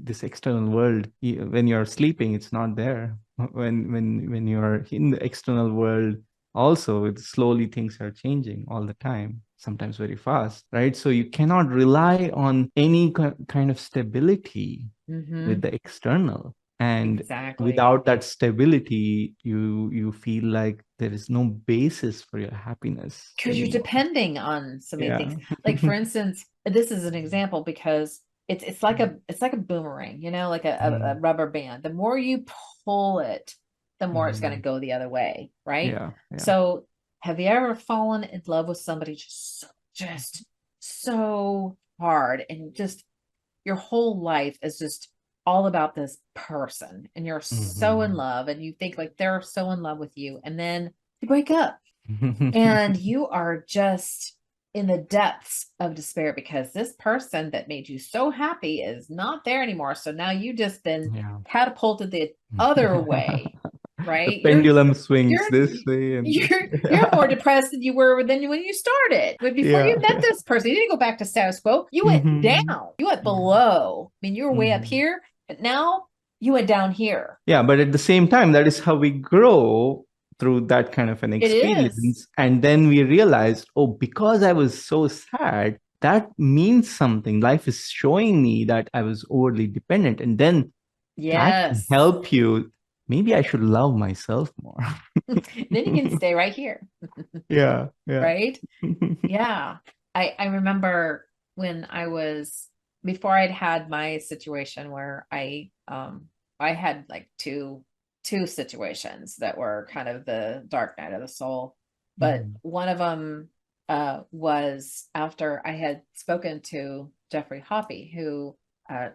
this external world, when you're sleeping, it's not there. When you're in the external world, also it's slowly, things are changing all the time, sometimes very fast, right? So you cannot rely on any kind of stability with Hmm. the external. And Exactly. without that stability, you feel like there is no basis for your happiness Because you're anymore. depending on so many things. Yeah. Like, for instance, this is an example because it's like a boomerang, like a Mhm. rubber band. The more you pull it, the more it's going to Mhm. go the other way, right? Yeah, yeah. So, have you ever fallen in love with somebody just so hard, and just your whole life is just all about this person, and you're so in Mhm. love, and you think like they're so in love with you, and then you break up and you are just in the depths of despair because this person that made you so happy is not there anymore. So now you just been Yeah. catapulted the other way, The right? pendulum swings You're this way and this you're more depressed than you were than when you started. But before yeah. you met this person, you didn't go back to status quo. You went Mhm. down. You went Yeah. below. I mean, you were way up Mhm. here, but now you went down here. Yeah, but at the same time, that is how we grow, through that kind of an It is. experience. And then we realized, oh, because I was so sad, that means something. Life is showing me that I was overly dependent. And then that can Yes. help you. Maybe I should love myself more. Then you can stay right here. Yeah. Yeah. Right? Yeah. I remember when before I'd had my situation where I had like two situations that were kind of the dark night of the soul. But Mhm. one of them was after I had spoken to Jeffrey Hoppy, who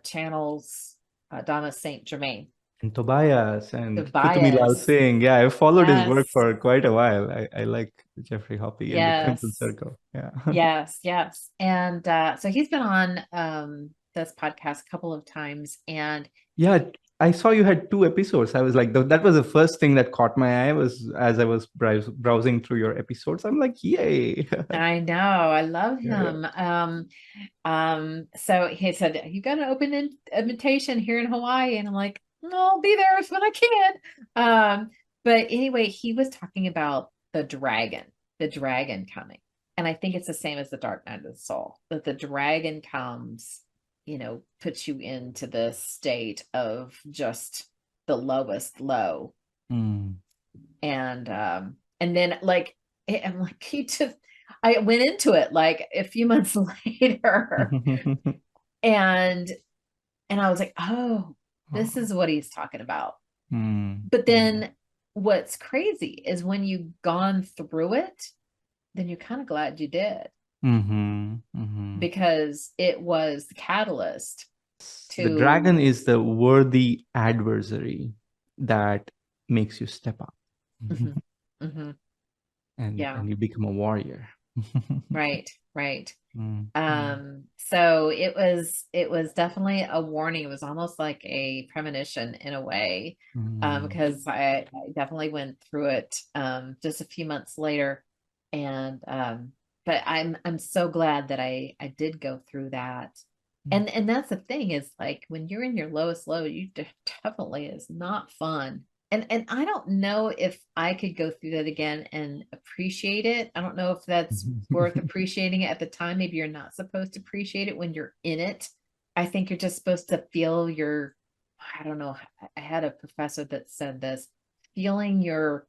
channels Donna Saint Germain. And Tobias and Kutumilal Tobias. Singh. Yeah, I followed his work Yes. for quite a while. I like Jeffrey Hoppy and the Crimson Yes. Circle. Yeah. Yes, yes. And so he's been on this podcast a couple of times. And Yeah, I saw you had 2 episodes. I was like, that was the first thing that caught my eye was as I was browsing through your episodes. I'm like, yay. I know, I love Yeah. him. So he said, "You got an open invitation here in Hawaii," and I'm like, "No, I'll be there when I can." But anyway, he was talking about the dragon coming, and I think it's the same as the dark night of the soul. That the dragon comes, puts you into this state of just the lowest low, Mm. and then like I'm like I went into it like a few months later, and I was like, oh, this is what he's talking about. Mm. But then what's crazy is when you've gone through it, then you're kind of glad you did, Mm-hmm. Mm-hmm. because it was the catalyst The to dragon is the worthy adversary that makes you step up. Mhm, mhm, and yeah, and you become a warrior. right, right. Mm, mm, So it was definitely a warning. It was almost like a premonition in a way, mm, because I definitely went through it just a few months later, and but I'm so glad that I did go through that. mm. And that's the thing, is like when you're in your lowest low, you definitely is not fun. And I don't know if I could go through that again and appreciate it. I don't know if that's worth appreciating it at the time. Maybe you're not supposed to appreciate it when you're in it. I think you're just supposed to feel I don't know. I had a professor that said this, feeling your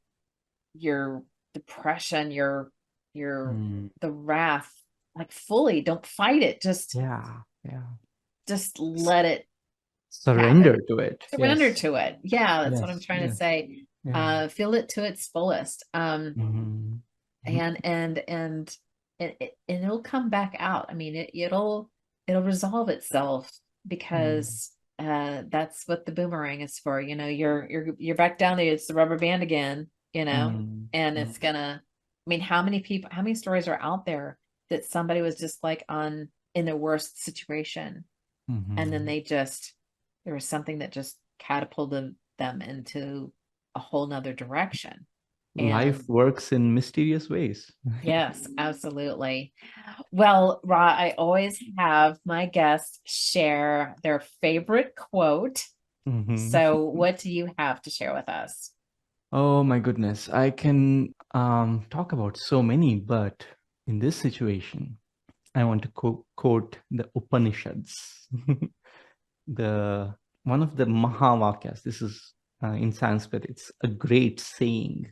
depression, your Mm. the wrath, like fully. Don't fight it. Yeah, yeah. Just S- let it happen. Surrender to it. Surrender Yes, to it. Yeah, that's what I'm yes, trying to yes. say. Yeah. Feel it to its fullest. Mhm. Mhm. And it'll come back out. I mean, it'll resolve itself, Mm, because that's what the boomerang is for. You're back down there. It's the rubber band again. mm, And mm, it's gonna. I mean, how many stories are out there that somebody was just like in their worst situation, and then mhm. there was something that just catapulted them into a whole nother direction. Life And works in mysterious ways. yes, absolutely. Well, Ra, I always have my guests share their favorite quote. Mhm. So what do you have to share with us? Oh my goodness. I can talk about so many, but in this situation, I want to quote the Upanishads. the One of the Mahavakyas. This is in Sanskrit. It's a great saying,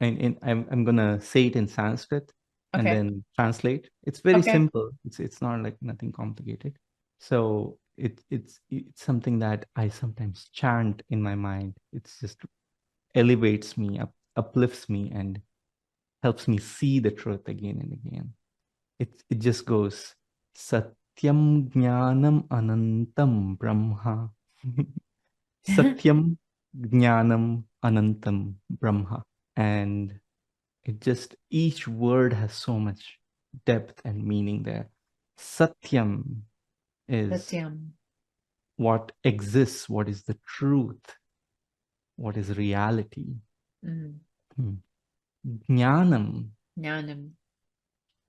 and I'm gonna say it in Sanskrit and Okay. then translate. It's very Okay. simple. It's not like nothing complicated. So it's something that I sometimes chant in my mind. It's just elevates me, uplifts me, and helps me see the truth again and again. It just goes Satyam Jnanam Anantam Brahma. Satyam Jnanam Anantam Brahma. And it just, each word has so much depth and meaning there. Satyam is Satyam. what exists, what is the truth, what is reality. Mm. Hmm. Jnanam Jnanam.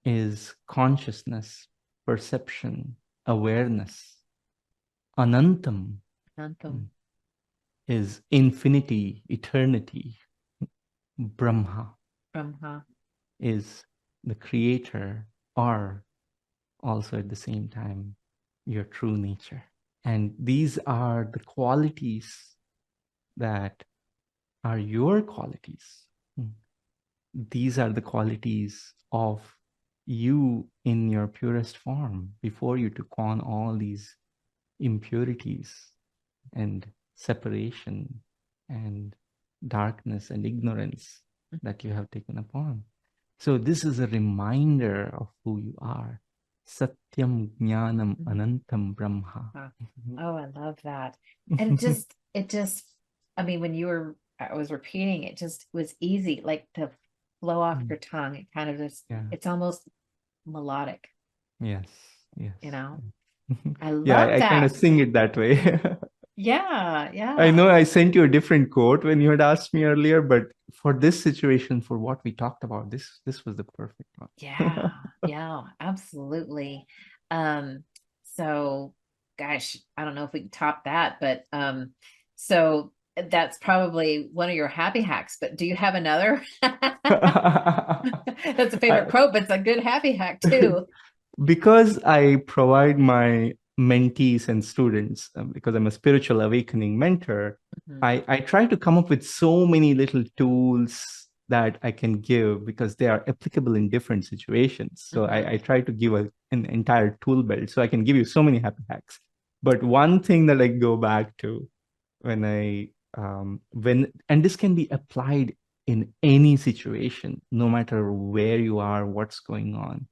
is consciousness, perception, awareness. Anantam Anantam. is infinity, eternity. Brahma Brahma. is the creator or also at the same time your true nature. And these are the qualities that are your qualities. Mm. These are the qualities of you in your purest form before you took on all these impurities and separation and darkness and ignorance that you have taken upon. So this is a reminder of who you are. Satyam Jnanam Anantam Brahma. Oh, I love that. And I mean, I was repeating, it just was easy, like to flow off your tongue. It kind of just, Yeah. it's almost melodic, Yes. Yes. you know? Yeah. I Yeah, love I kind of that. sing it that way. Yeah, I yeah. know I sent you a different quote when you had asked me earlier, but for this situation, for what we talked about, this was the perfect one. Yeah, yeah, absolutely. Um, so gosh, I don't know if we can top that, but so that's probably one of your happy hacks, but do you have another? That's a favorite I, quote, but it's a good happy hack too. because I provide my mentees and students, because I'm a spiritual awakening mentor, Mhm, I try to come up with so many little tools that I can give because they are applicable in different situations. So mhm, I try to give an entire tool belt. So I can give you so many happy hacks. But one thing that I go back to when and this can be applied in any situation, no matter where you are, what's going on,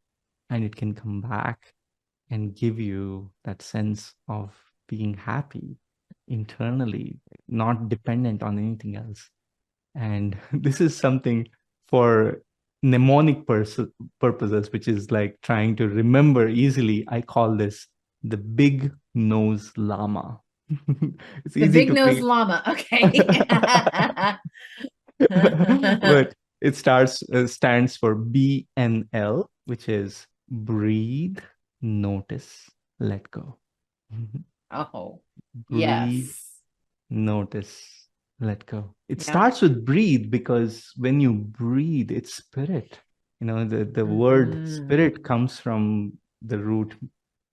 and it can come back and give you that sense of being happy internally, not dependent on anything else. And this is something for mnemonic purposes, which is like trying to remember easily. I call this the big nose llama. It's the easy big to nose create. llama. Okay. But it stands for BNL, which is breathe, notice, let go. Oh, Breathe, yes. notice, let go. It Yeah. starts with breathe because when you breathe, it's spirit. The word Hmm. spirit comes from the root,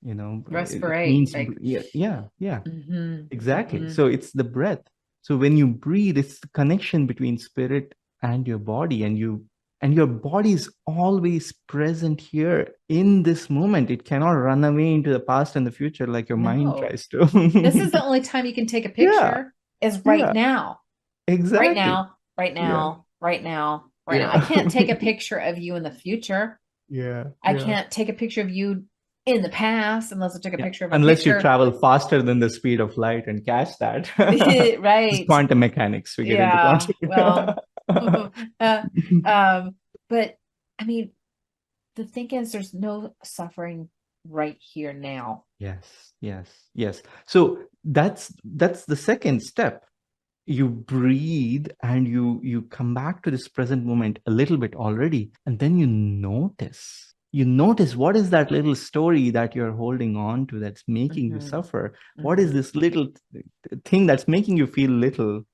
it Respirate, means, like, yeah, yeah, yeah. hmm, Exactly. hmm. So it's the breath. So when you breathe, it's the connection between spirit and your body, and your body is always present here in this moment. It cannot run away into the past and the future like your mind No, tries to. this is the only time you can take a Yeah, picture is right yeah, now, right exactly. now, right Yeah, now, right now, right now. I yeah, can't take a picture of you in the future. yeah, I yeah, can't take a picture of you in the past unless I took a yeah. picture of a Unless you picture. travel faster than the speed of light and catch that. It's Right. quantum mechanics. We get into Yeah. quantum. Well, uh, but I mean, the thing is, there's no suffering right here now. Yes, yes, yes. So that's the second step. You breathe and you come back to this present moment a little bit already, and then you notice what is that little story that you're holding on to that's making you Hmm, suffer. What is hmm, this little thing that's making you feel little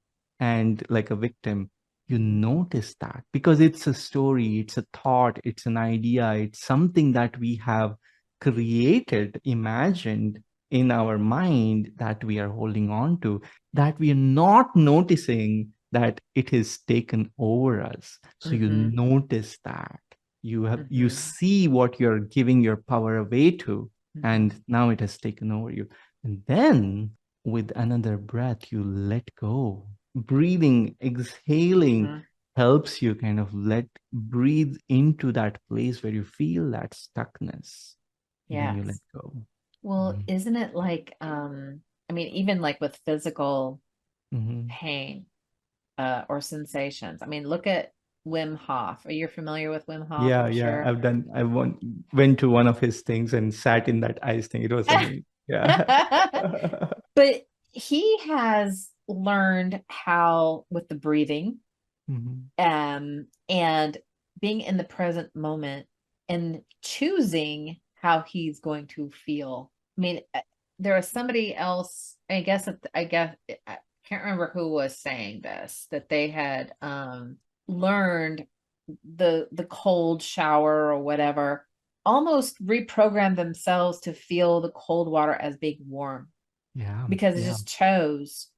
and like a victim? You hmm, notice that because it's a story, it's a thought, it's an idea, it's something that we have created, imagined in our mind that we are holding on to, that we are not noticing that it is taken over us. So you hmm, notice that you hmm, see what you're giving your power away to, hmm, and now it has taken over you. And then with another breath, you let go. Breathing, exhaling hmm. helps you kind of breathe into that place where you feel that stuckness. Then you let Yes. go. Well, Mhm. isn't it like, I mean, even like with physical Mhm. pain, or sensations. I mean, look at Wim Hof. Are you familiar with Wim Hof? Yeah, I'm yeah. sure. Went to one of his things and sat in that ice thing. It was amazing. Yeah. But he has learned how with the breathing, Mhm. and being in the present moment and choosing how he's going to feel. I mean, there was somebody else, I can't remember who was saying this, that they had learned the cold shower or whatever almost reprogram themselves to feel the cold water as being warm Yeah. because it Yeah. just chose.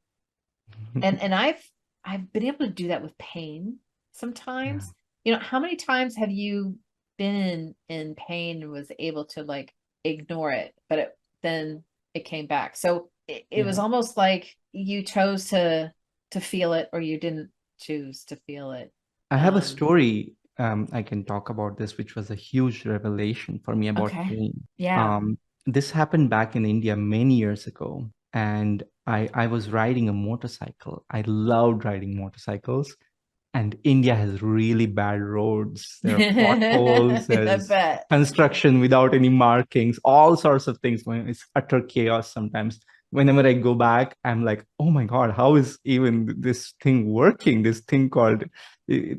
And I've been able to do that with pain Yeah. sometimes. You know, how many times have you been in pain and was able to like ignore it, but then it came back. So it was Yeah. almost like you chose to feel it or you didn't choose to feel it. I have a Um, story I can talk about this, which was a huge revelation for me about okay. pain. Yeah. Um, this happened back in India many years ago, and I was riding a motorcycle. I loved riding motorcycles, and India has really bad roads. There are potholes, I there's bet. construction without any markings, all sorts of things going. It's utter chaos sometimes. Whenever I go back, I'm like, oh my God, how is even this thing working? This thing called eh,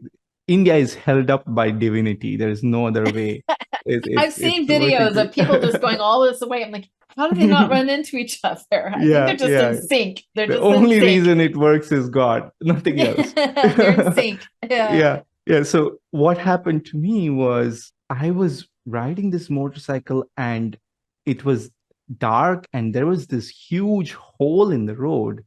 India is held up by divinity. There is no other way. I've It's seen working. videos of people just going all this way. I'm like, how do they not run into each other? I think they're Yeah, just in yeah. sync. They're The just in only sync. reason it works is God, nothing else. They're in sync. Yeah. Yeah, yeah. So what happened to me was I was riding this motorcycle and it was dark and there was this huge hole in the road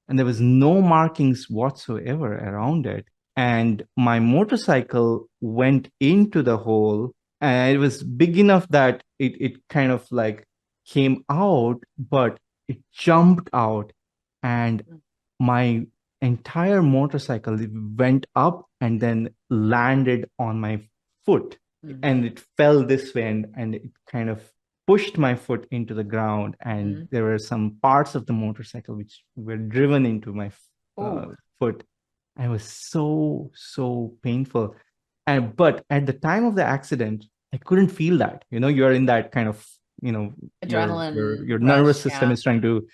and there was no markings whatsoever around it. And my motorcycle went into the hole and it was big enough that it kind of like came out, but it jumped out and my entire motorcycle went up and then landed on my foot and Mm-hmm. it fell this way and it kind of pushed my foot into the ground and Mm-hmm. there were some parts of the motorcycle which were driven into my uh, Oh, foot. And it was so painful. And but at the time of the accident I couldn't feel that. You're in that kind of, your your adrenaline your nervous rush. system Yeah. is trying to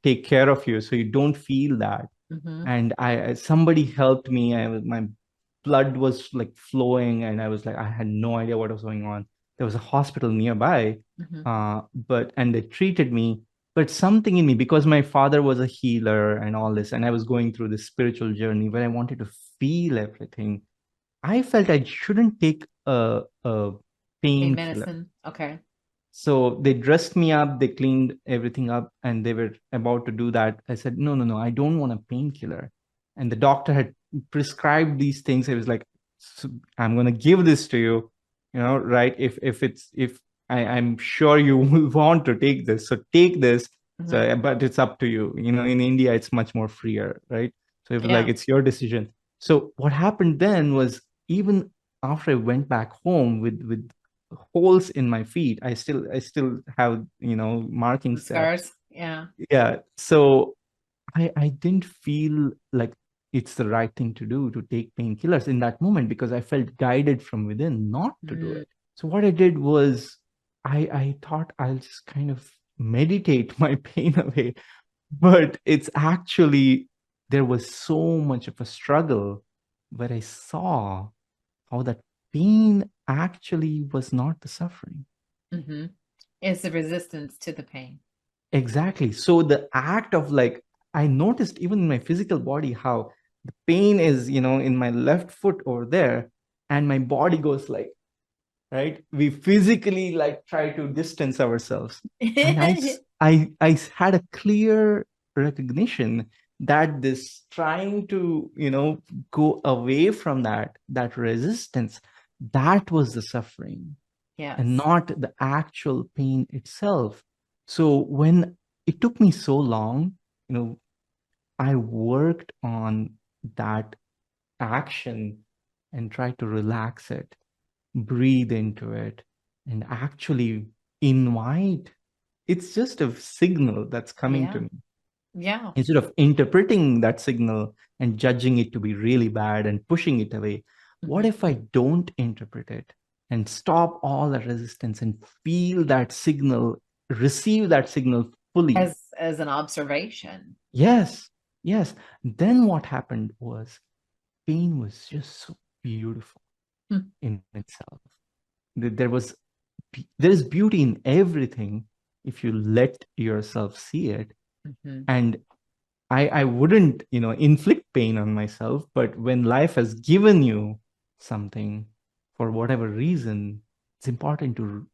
take care of you so you don't feel that. Mm-hmm. And somebody helped me. My blood was like flowing and I was like, I had no idea what was going on. There was a hospital nearby, Mm-hmm. but and they treated me. But something in me, because my father was a healer and all this, and I was going through this spiritual journey where I wanted to feel everything, I felt I shouldn't take a Pain painkiller. medicine. Okay. So they dressed me up, they cleaned everything up, and they were about to do that. I said, no, no, no, I don't want a painkiller. And the doctor had prescribed these things. It was like, "So I'm going to give this to you, right? I'm sure you will want to take this. So take this. Mm-hmm. So, but it's up to you. In India, it's much more freer, right? So it was like, Yeah. it's your decision. So what happened then was even after I went back home with holes in my feet, I still have The markings there. scars. Yeah. Yeah, so I didn't feel like it's the right thing to do to take painkillers in that moment because I felt guided from within not to do Mm. it. So what I did was I thought I'll just kind of meditate my pain away, but it's actually there was so much of a struggle where I saw how that pain actually was not the suffering. Mm-hmm. It's the resistance to the pain. Exactly. So the act of like, I noticed even in my physical body how the pain is, in my left foot over there, and my body goes like, right? We physically like try to distance ourselves. And I had a clear recognition that this trying to, go away from that resistance, that was the suffering and Yes. not the actual pain itself. So when it took me so long, I worked on that action and tried to relax it, breathe into it, and actually invite. It's just a signal that's coming to Yeah. me. Yeah. Instead of interpreting that signal and judging it to be really bad and pushing it away, what Mm-hmm. if I don't interpret it and stop all the resistance and feel that signal, receive that signal fully? As an observation. Yes, yes. Then what happened was pain was just so beautiful in itself. There is beauty in everything if you let yourself see it. Mm-hmm. And I wouldn't, inflict pain on myself, but when life has given you something for whatever reason, it's important to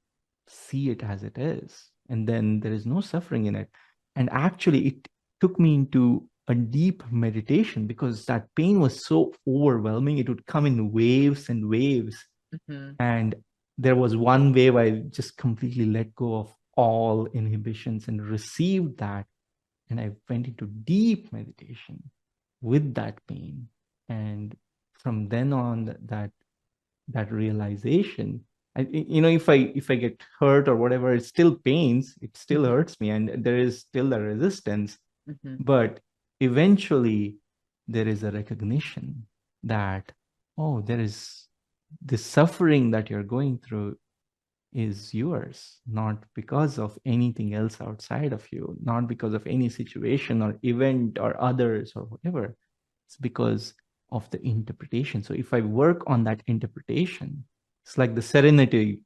see it as it is. And then there is no suffering in it. And actually, it took me into a deep meditation because that pain was so overwhelming. It would come in waves and waves. And there was one wave I just completely let go of all inhibitions and received that. And I went into deep meditation with that pain. And from then on, that realization, if I get hurt or whatever, it still pains, it still hurts me, and there is still a resistance. But eventually there is a recognition that, oh, there is this suffering that you're going through is yours, not because of anything else outside of you, not because of any situation or event or others or whatever. It's because of the interpretation. So if I work on that interpretation, it's like the serenity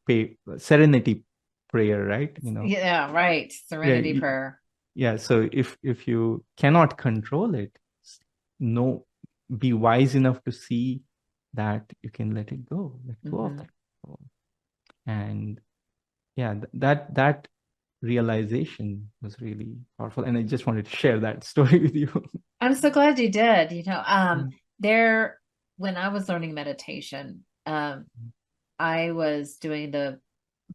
prayer, right? Yeah, right. Yeah, Serenity prayer. yeah. So if you cannot control it, no, be wise enough to see that you can let it go, let go of that control. And yeah, that realization was really powerful, and I just wanted to share that story with you. I'm so glad you did. There, when I was learning meditation, I was doing the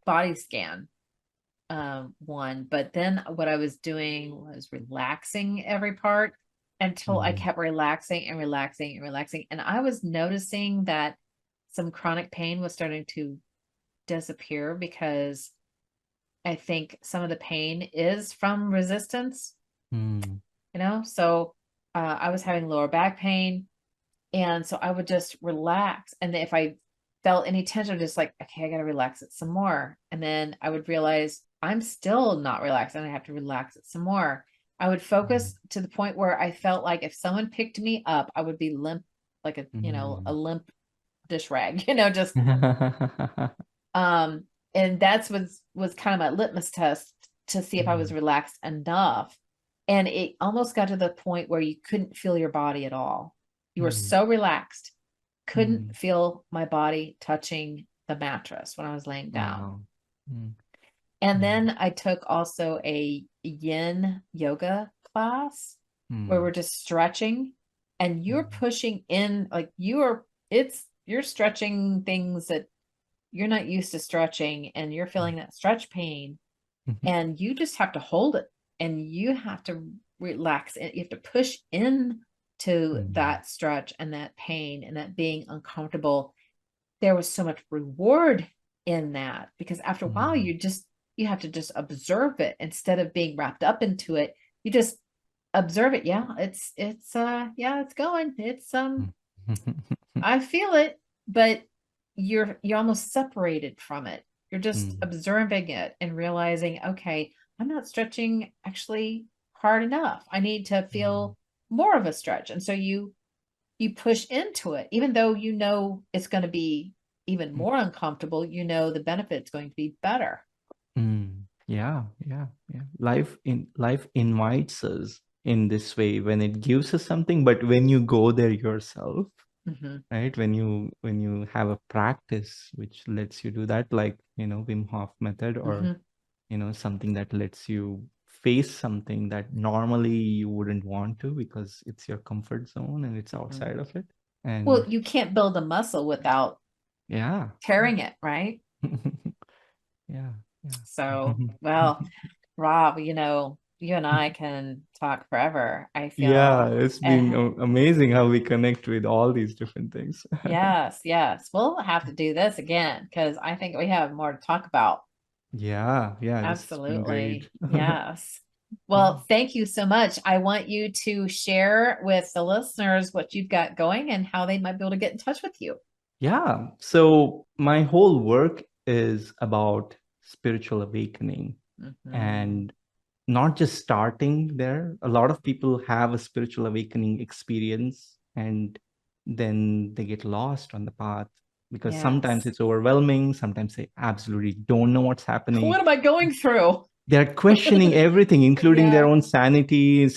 body scan one, but then what I was doing was relaxing every part until I kept relaxing and relaxing and relaxing. And I was noticing that some chronic pain was starting to disappear because I think some of the pain is from resistance, so I was having lower back pain. And so I would just relax. And if I felt any tension, just like, okay, I got to relax it some more. And then I would realize I'm still not relaxed and I have to relax it some more. I would focus to the point where I felt like if someone picked me up, I would be limp, like a limp dish rag, just, and that's was kind of my litmus test to see if I was relaxed enough. And it almost got to the point where you couldn't feel your body at all. You were so relaxed, couldn't feel my body touching the mattress when I was laying down. Wow. And then I took also a yin yoga class where we're just stretching and you're pushing in, like you're stretching things that you're not used to stretching, and you're feeling that stretch pain, and you just have to hold it, and you have to relax, and you have to push in to that stretch and that pain and that being uncomfortable. There was so much reward in that, because after a while you have to just observe it instead of being wrapped up into it. You just observe it. Yeah, it's going. It's I feel it, but you're almost separated from it. You're just observing it and realizing, okay, I'm not stretching actually hard enough. I need to feel more of a stretch. And so you push into it, even though it's going to be even more uncomfortable, the benefit's going to be better. Yeah. Life invites us in this way when it gives us something, but when you go there yourself, right? When you have a practice which lets you do that, like Wim Hof method, or something that lets you face something that normally you wouldn't want to because it's your comfort zone and it's outside of it. And well, you can't build a muscle without tearing it, right? Yeah. So, well, Rob, you and I can talk forever. I feel yeah, it's been amazing how we connect with all these different things. Yes. We'll have to do this again because I think we have more to talk about. Yeah, Absolutely. Yes. Well, thank you so much. I want you to share with the listeners what you've got going and how they might be able to get in touch with you. Yeah. So my whole work is about spiritual awakening, and not just starting there. A lot of people have a spiritual awakening experience and then they get lost on the path because sometimes it's overwhelming. Sometimes they absolutely don't know what's happening. What am I going through? They're questioning everything, including their own sanity of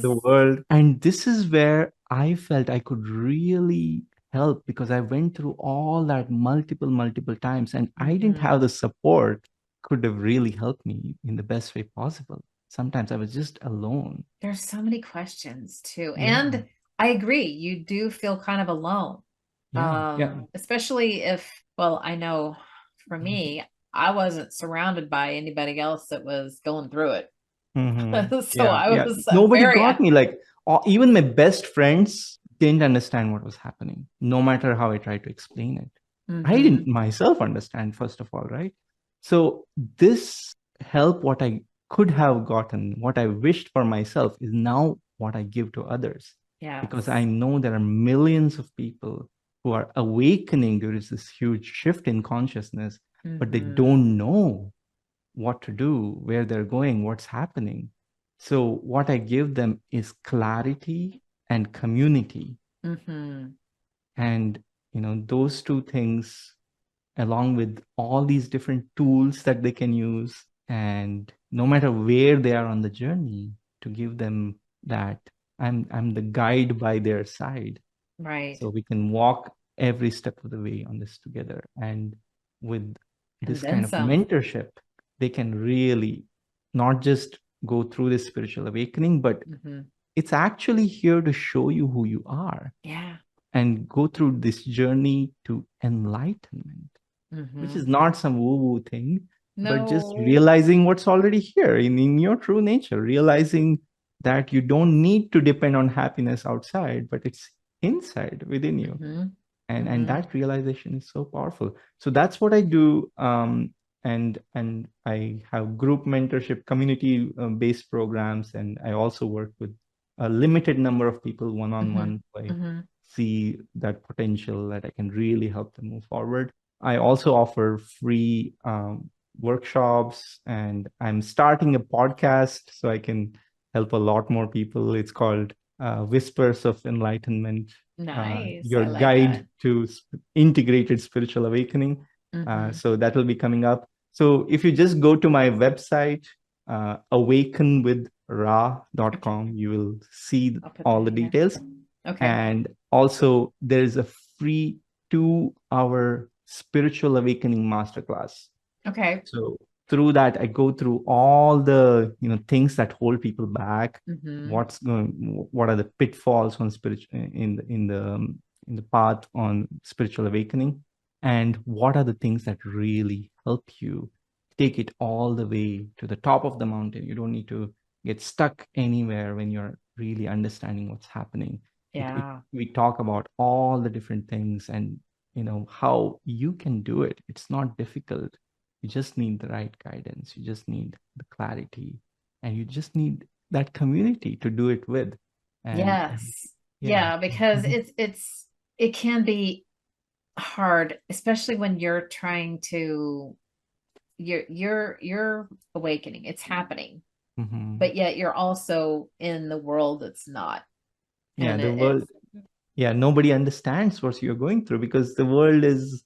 the world. And this is where I felt I could really help because I went through all that multiple times, and I didn't Mm-hmm. have the support could have really helped me in the best way possible. Sometimes I was just alone. There's so many questions too. Yeah, And I agree, you do feel kind of alone. yeah. Especially if, well, I know for me, I wasn't surrounded by anybody else that was going through it. So Yeah, I yeah. was Nobody very, got me. Like, even my best friends didn't understand what was happening, no matter how I tried to explain it. I mm-hmm. didn't myself understand, first of all, right? So, this help, what I could have gotten, what I wished for myself, is now what I give to others. Because I Yes. know there are millions of people who are awakening. There is this huge shift in consciousness, but they Mm-hmm. don't know what to do, where they're going, what's happening. So what I give them is clarity and community. Mm-hmm. And those two things, along with all these different tools that they can use, and no matter where they are on the journey, to give them that I'm the guide by their side, Right. so we can walk every step of the way on this together. And with And this then kind of some. mentorship, they can really not just go through this spiritual awakening, but Mm-hmm. it's actually here to show you who you are Yeah. and go through this journey to enlightenment, which Mm-hmm. is not some woo-woo thing, but just No. realizing what's already here in your true nature, realizing that you don't need to depend on happiness outside, but it's inside within you. Mm-hmm. And Mm-hmm. that realization is so powerful. So that's what I do. And I have group mentorship, community based programs, and I also work with a limited number of people one on Mm-hmm. one. I Mm-hmm. see that potential that I can really help them move forward. I also offer free workshops, and I'm starting a podcast so I can help a lot more people. It's called Whispers of Enlightenment, Nice. your I like that. guide to integrated spiritual awakening. Mm-hmm. So that will be coming up. So if you just go to my website, Okay. awakenwithra.com, you will see I'll put all that the here. details. Okay. And also, there is a free 2-hour spiritual awakening masterclass. Okay. So through that, I go through all the things that hold people back. Mm-hmm. What are the pitfalls on spiritual in the path on spiritual awakening, and what are the things that really help you take it all the way to the top of the mountain. You don't need to get stuck anywhere when you're really understanding what's happening. Yeah. We talk about all the different things, and how you can do it. It's not difficult. You just need the right guidance. You just need the clarity, and you just need that community to do it with. And Yes. yeah. Yeah, because Mhm. it can be hard, especially when you're trying to you're awakening. It's happening, Mhm. but yet you're also in the world that's not. Yeah, And the it's world. Yeah, nobody understands what you're going through because the world is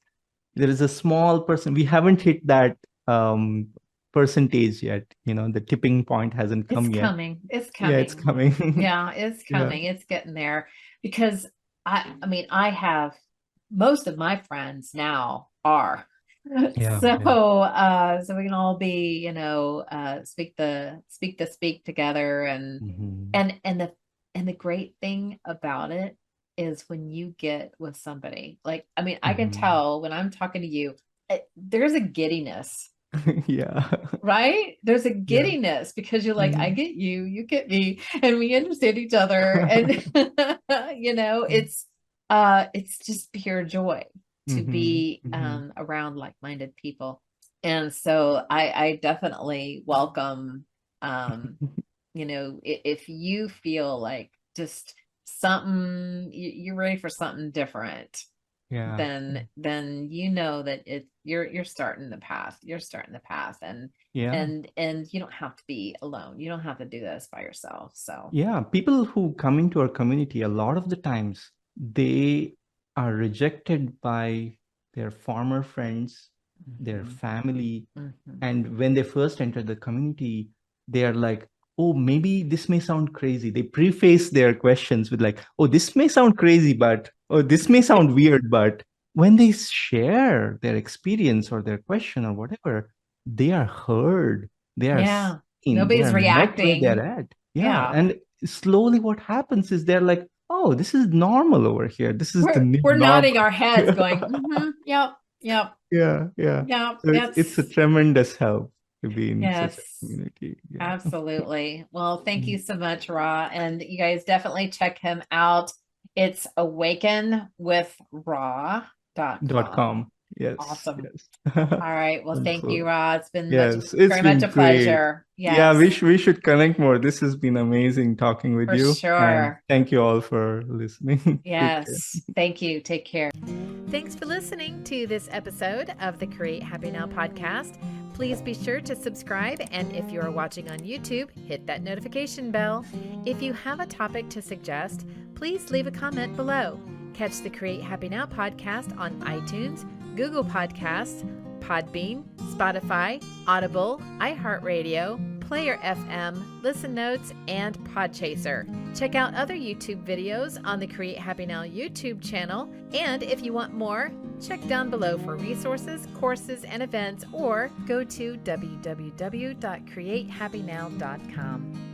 there is a small person. We haven't hit that um percentage yet. The tipping point hasn't it's come yet. coming. It's Yeah, it's coming. coming. Yeah, it's Yeah. coming. It's getting there because I mean, I have most of my friends now are. Yeah. So Yeah. so we can all be, speak together Mhm. and the great thing about it is when you get with somebody, like, I mean, I can Mhm. tell when I'm talking to you, there's a giddiness. Yeah. Right? There's a Yeah. giddiness because you're like, I Mhm. get you, you get me, and we understand each other. And it's just pure joy to Mhm. be Mhm. around like-minded people. And so I definitely welcome if you feel like just something you're ready for something different, Yeah. then you know that you're starting the path. You're starting the path, and Yeah. and you don't have to be alone. You don't have to do this by yourself. So Yeah. People who come into our community, a lot of the times, they are rejected by their former friends, their mhm, family. mhm. And when they first enter the community, they are like, oh, maybe this may sound crazy. They preface their questions with, like, oh, this may sound crazy, but Oh, this may sound weird, but when they share their experience or their question or whatever, they are heard, they are Yeah. seen, they Nobody's are met where reacting. they're at. Yeah. Yeah. And slowly what happens is they're like, oh, this is normal over here. This is the new We're normal. nodding our heads going, mm-hmm, yep, yep, Yeah, yeah. yep. So it's a That's tremendous help to be in such a yes. community. Yeah. Absolutely. Well, thank you Mm. so much, Ra. And you guys definitely check him out. It's awakenwithra.com. .com. Yes, Awesome. yes. All right. Well, thank Wonderful. you, Ra. It's been Yes, it's very much been a great. pleasure. Yeah, Yes, we should connect more. This has been amazing talking with for you. And sure. thank you all for listening. Take care. Yes. Thank you. Take care. Thanks for listening to this episode of the Create Happy Now podcast. Please be sure to subscribe, and if you are watching on YouTube, hit that notification bell. If you have a topic to suggest, please leave a comment below. Catch the Create Happy Now podcast on iTunes, Google Podcasts, Podbean, Spotify, Audible, iHeartRadio, Player FM, Listen Notes, and Podchaser. Check out other YouTube videos on the Create Happy Now YouTube channel, and if you want more, check down below for resources, courses, and events, or go to www.createhappynow.com.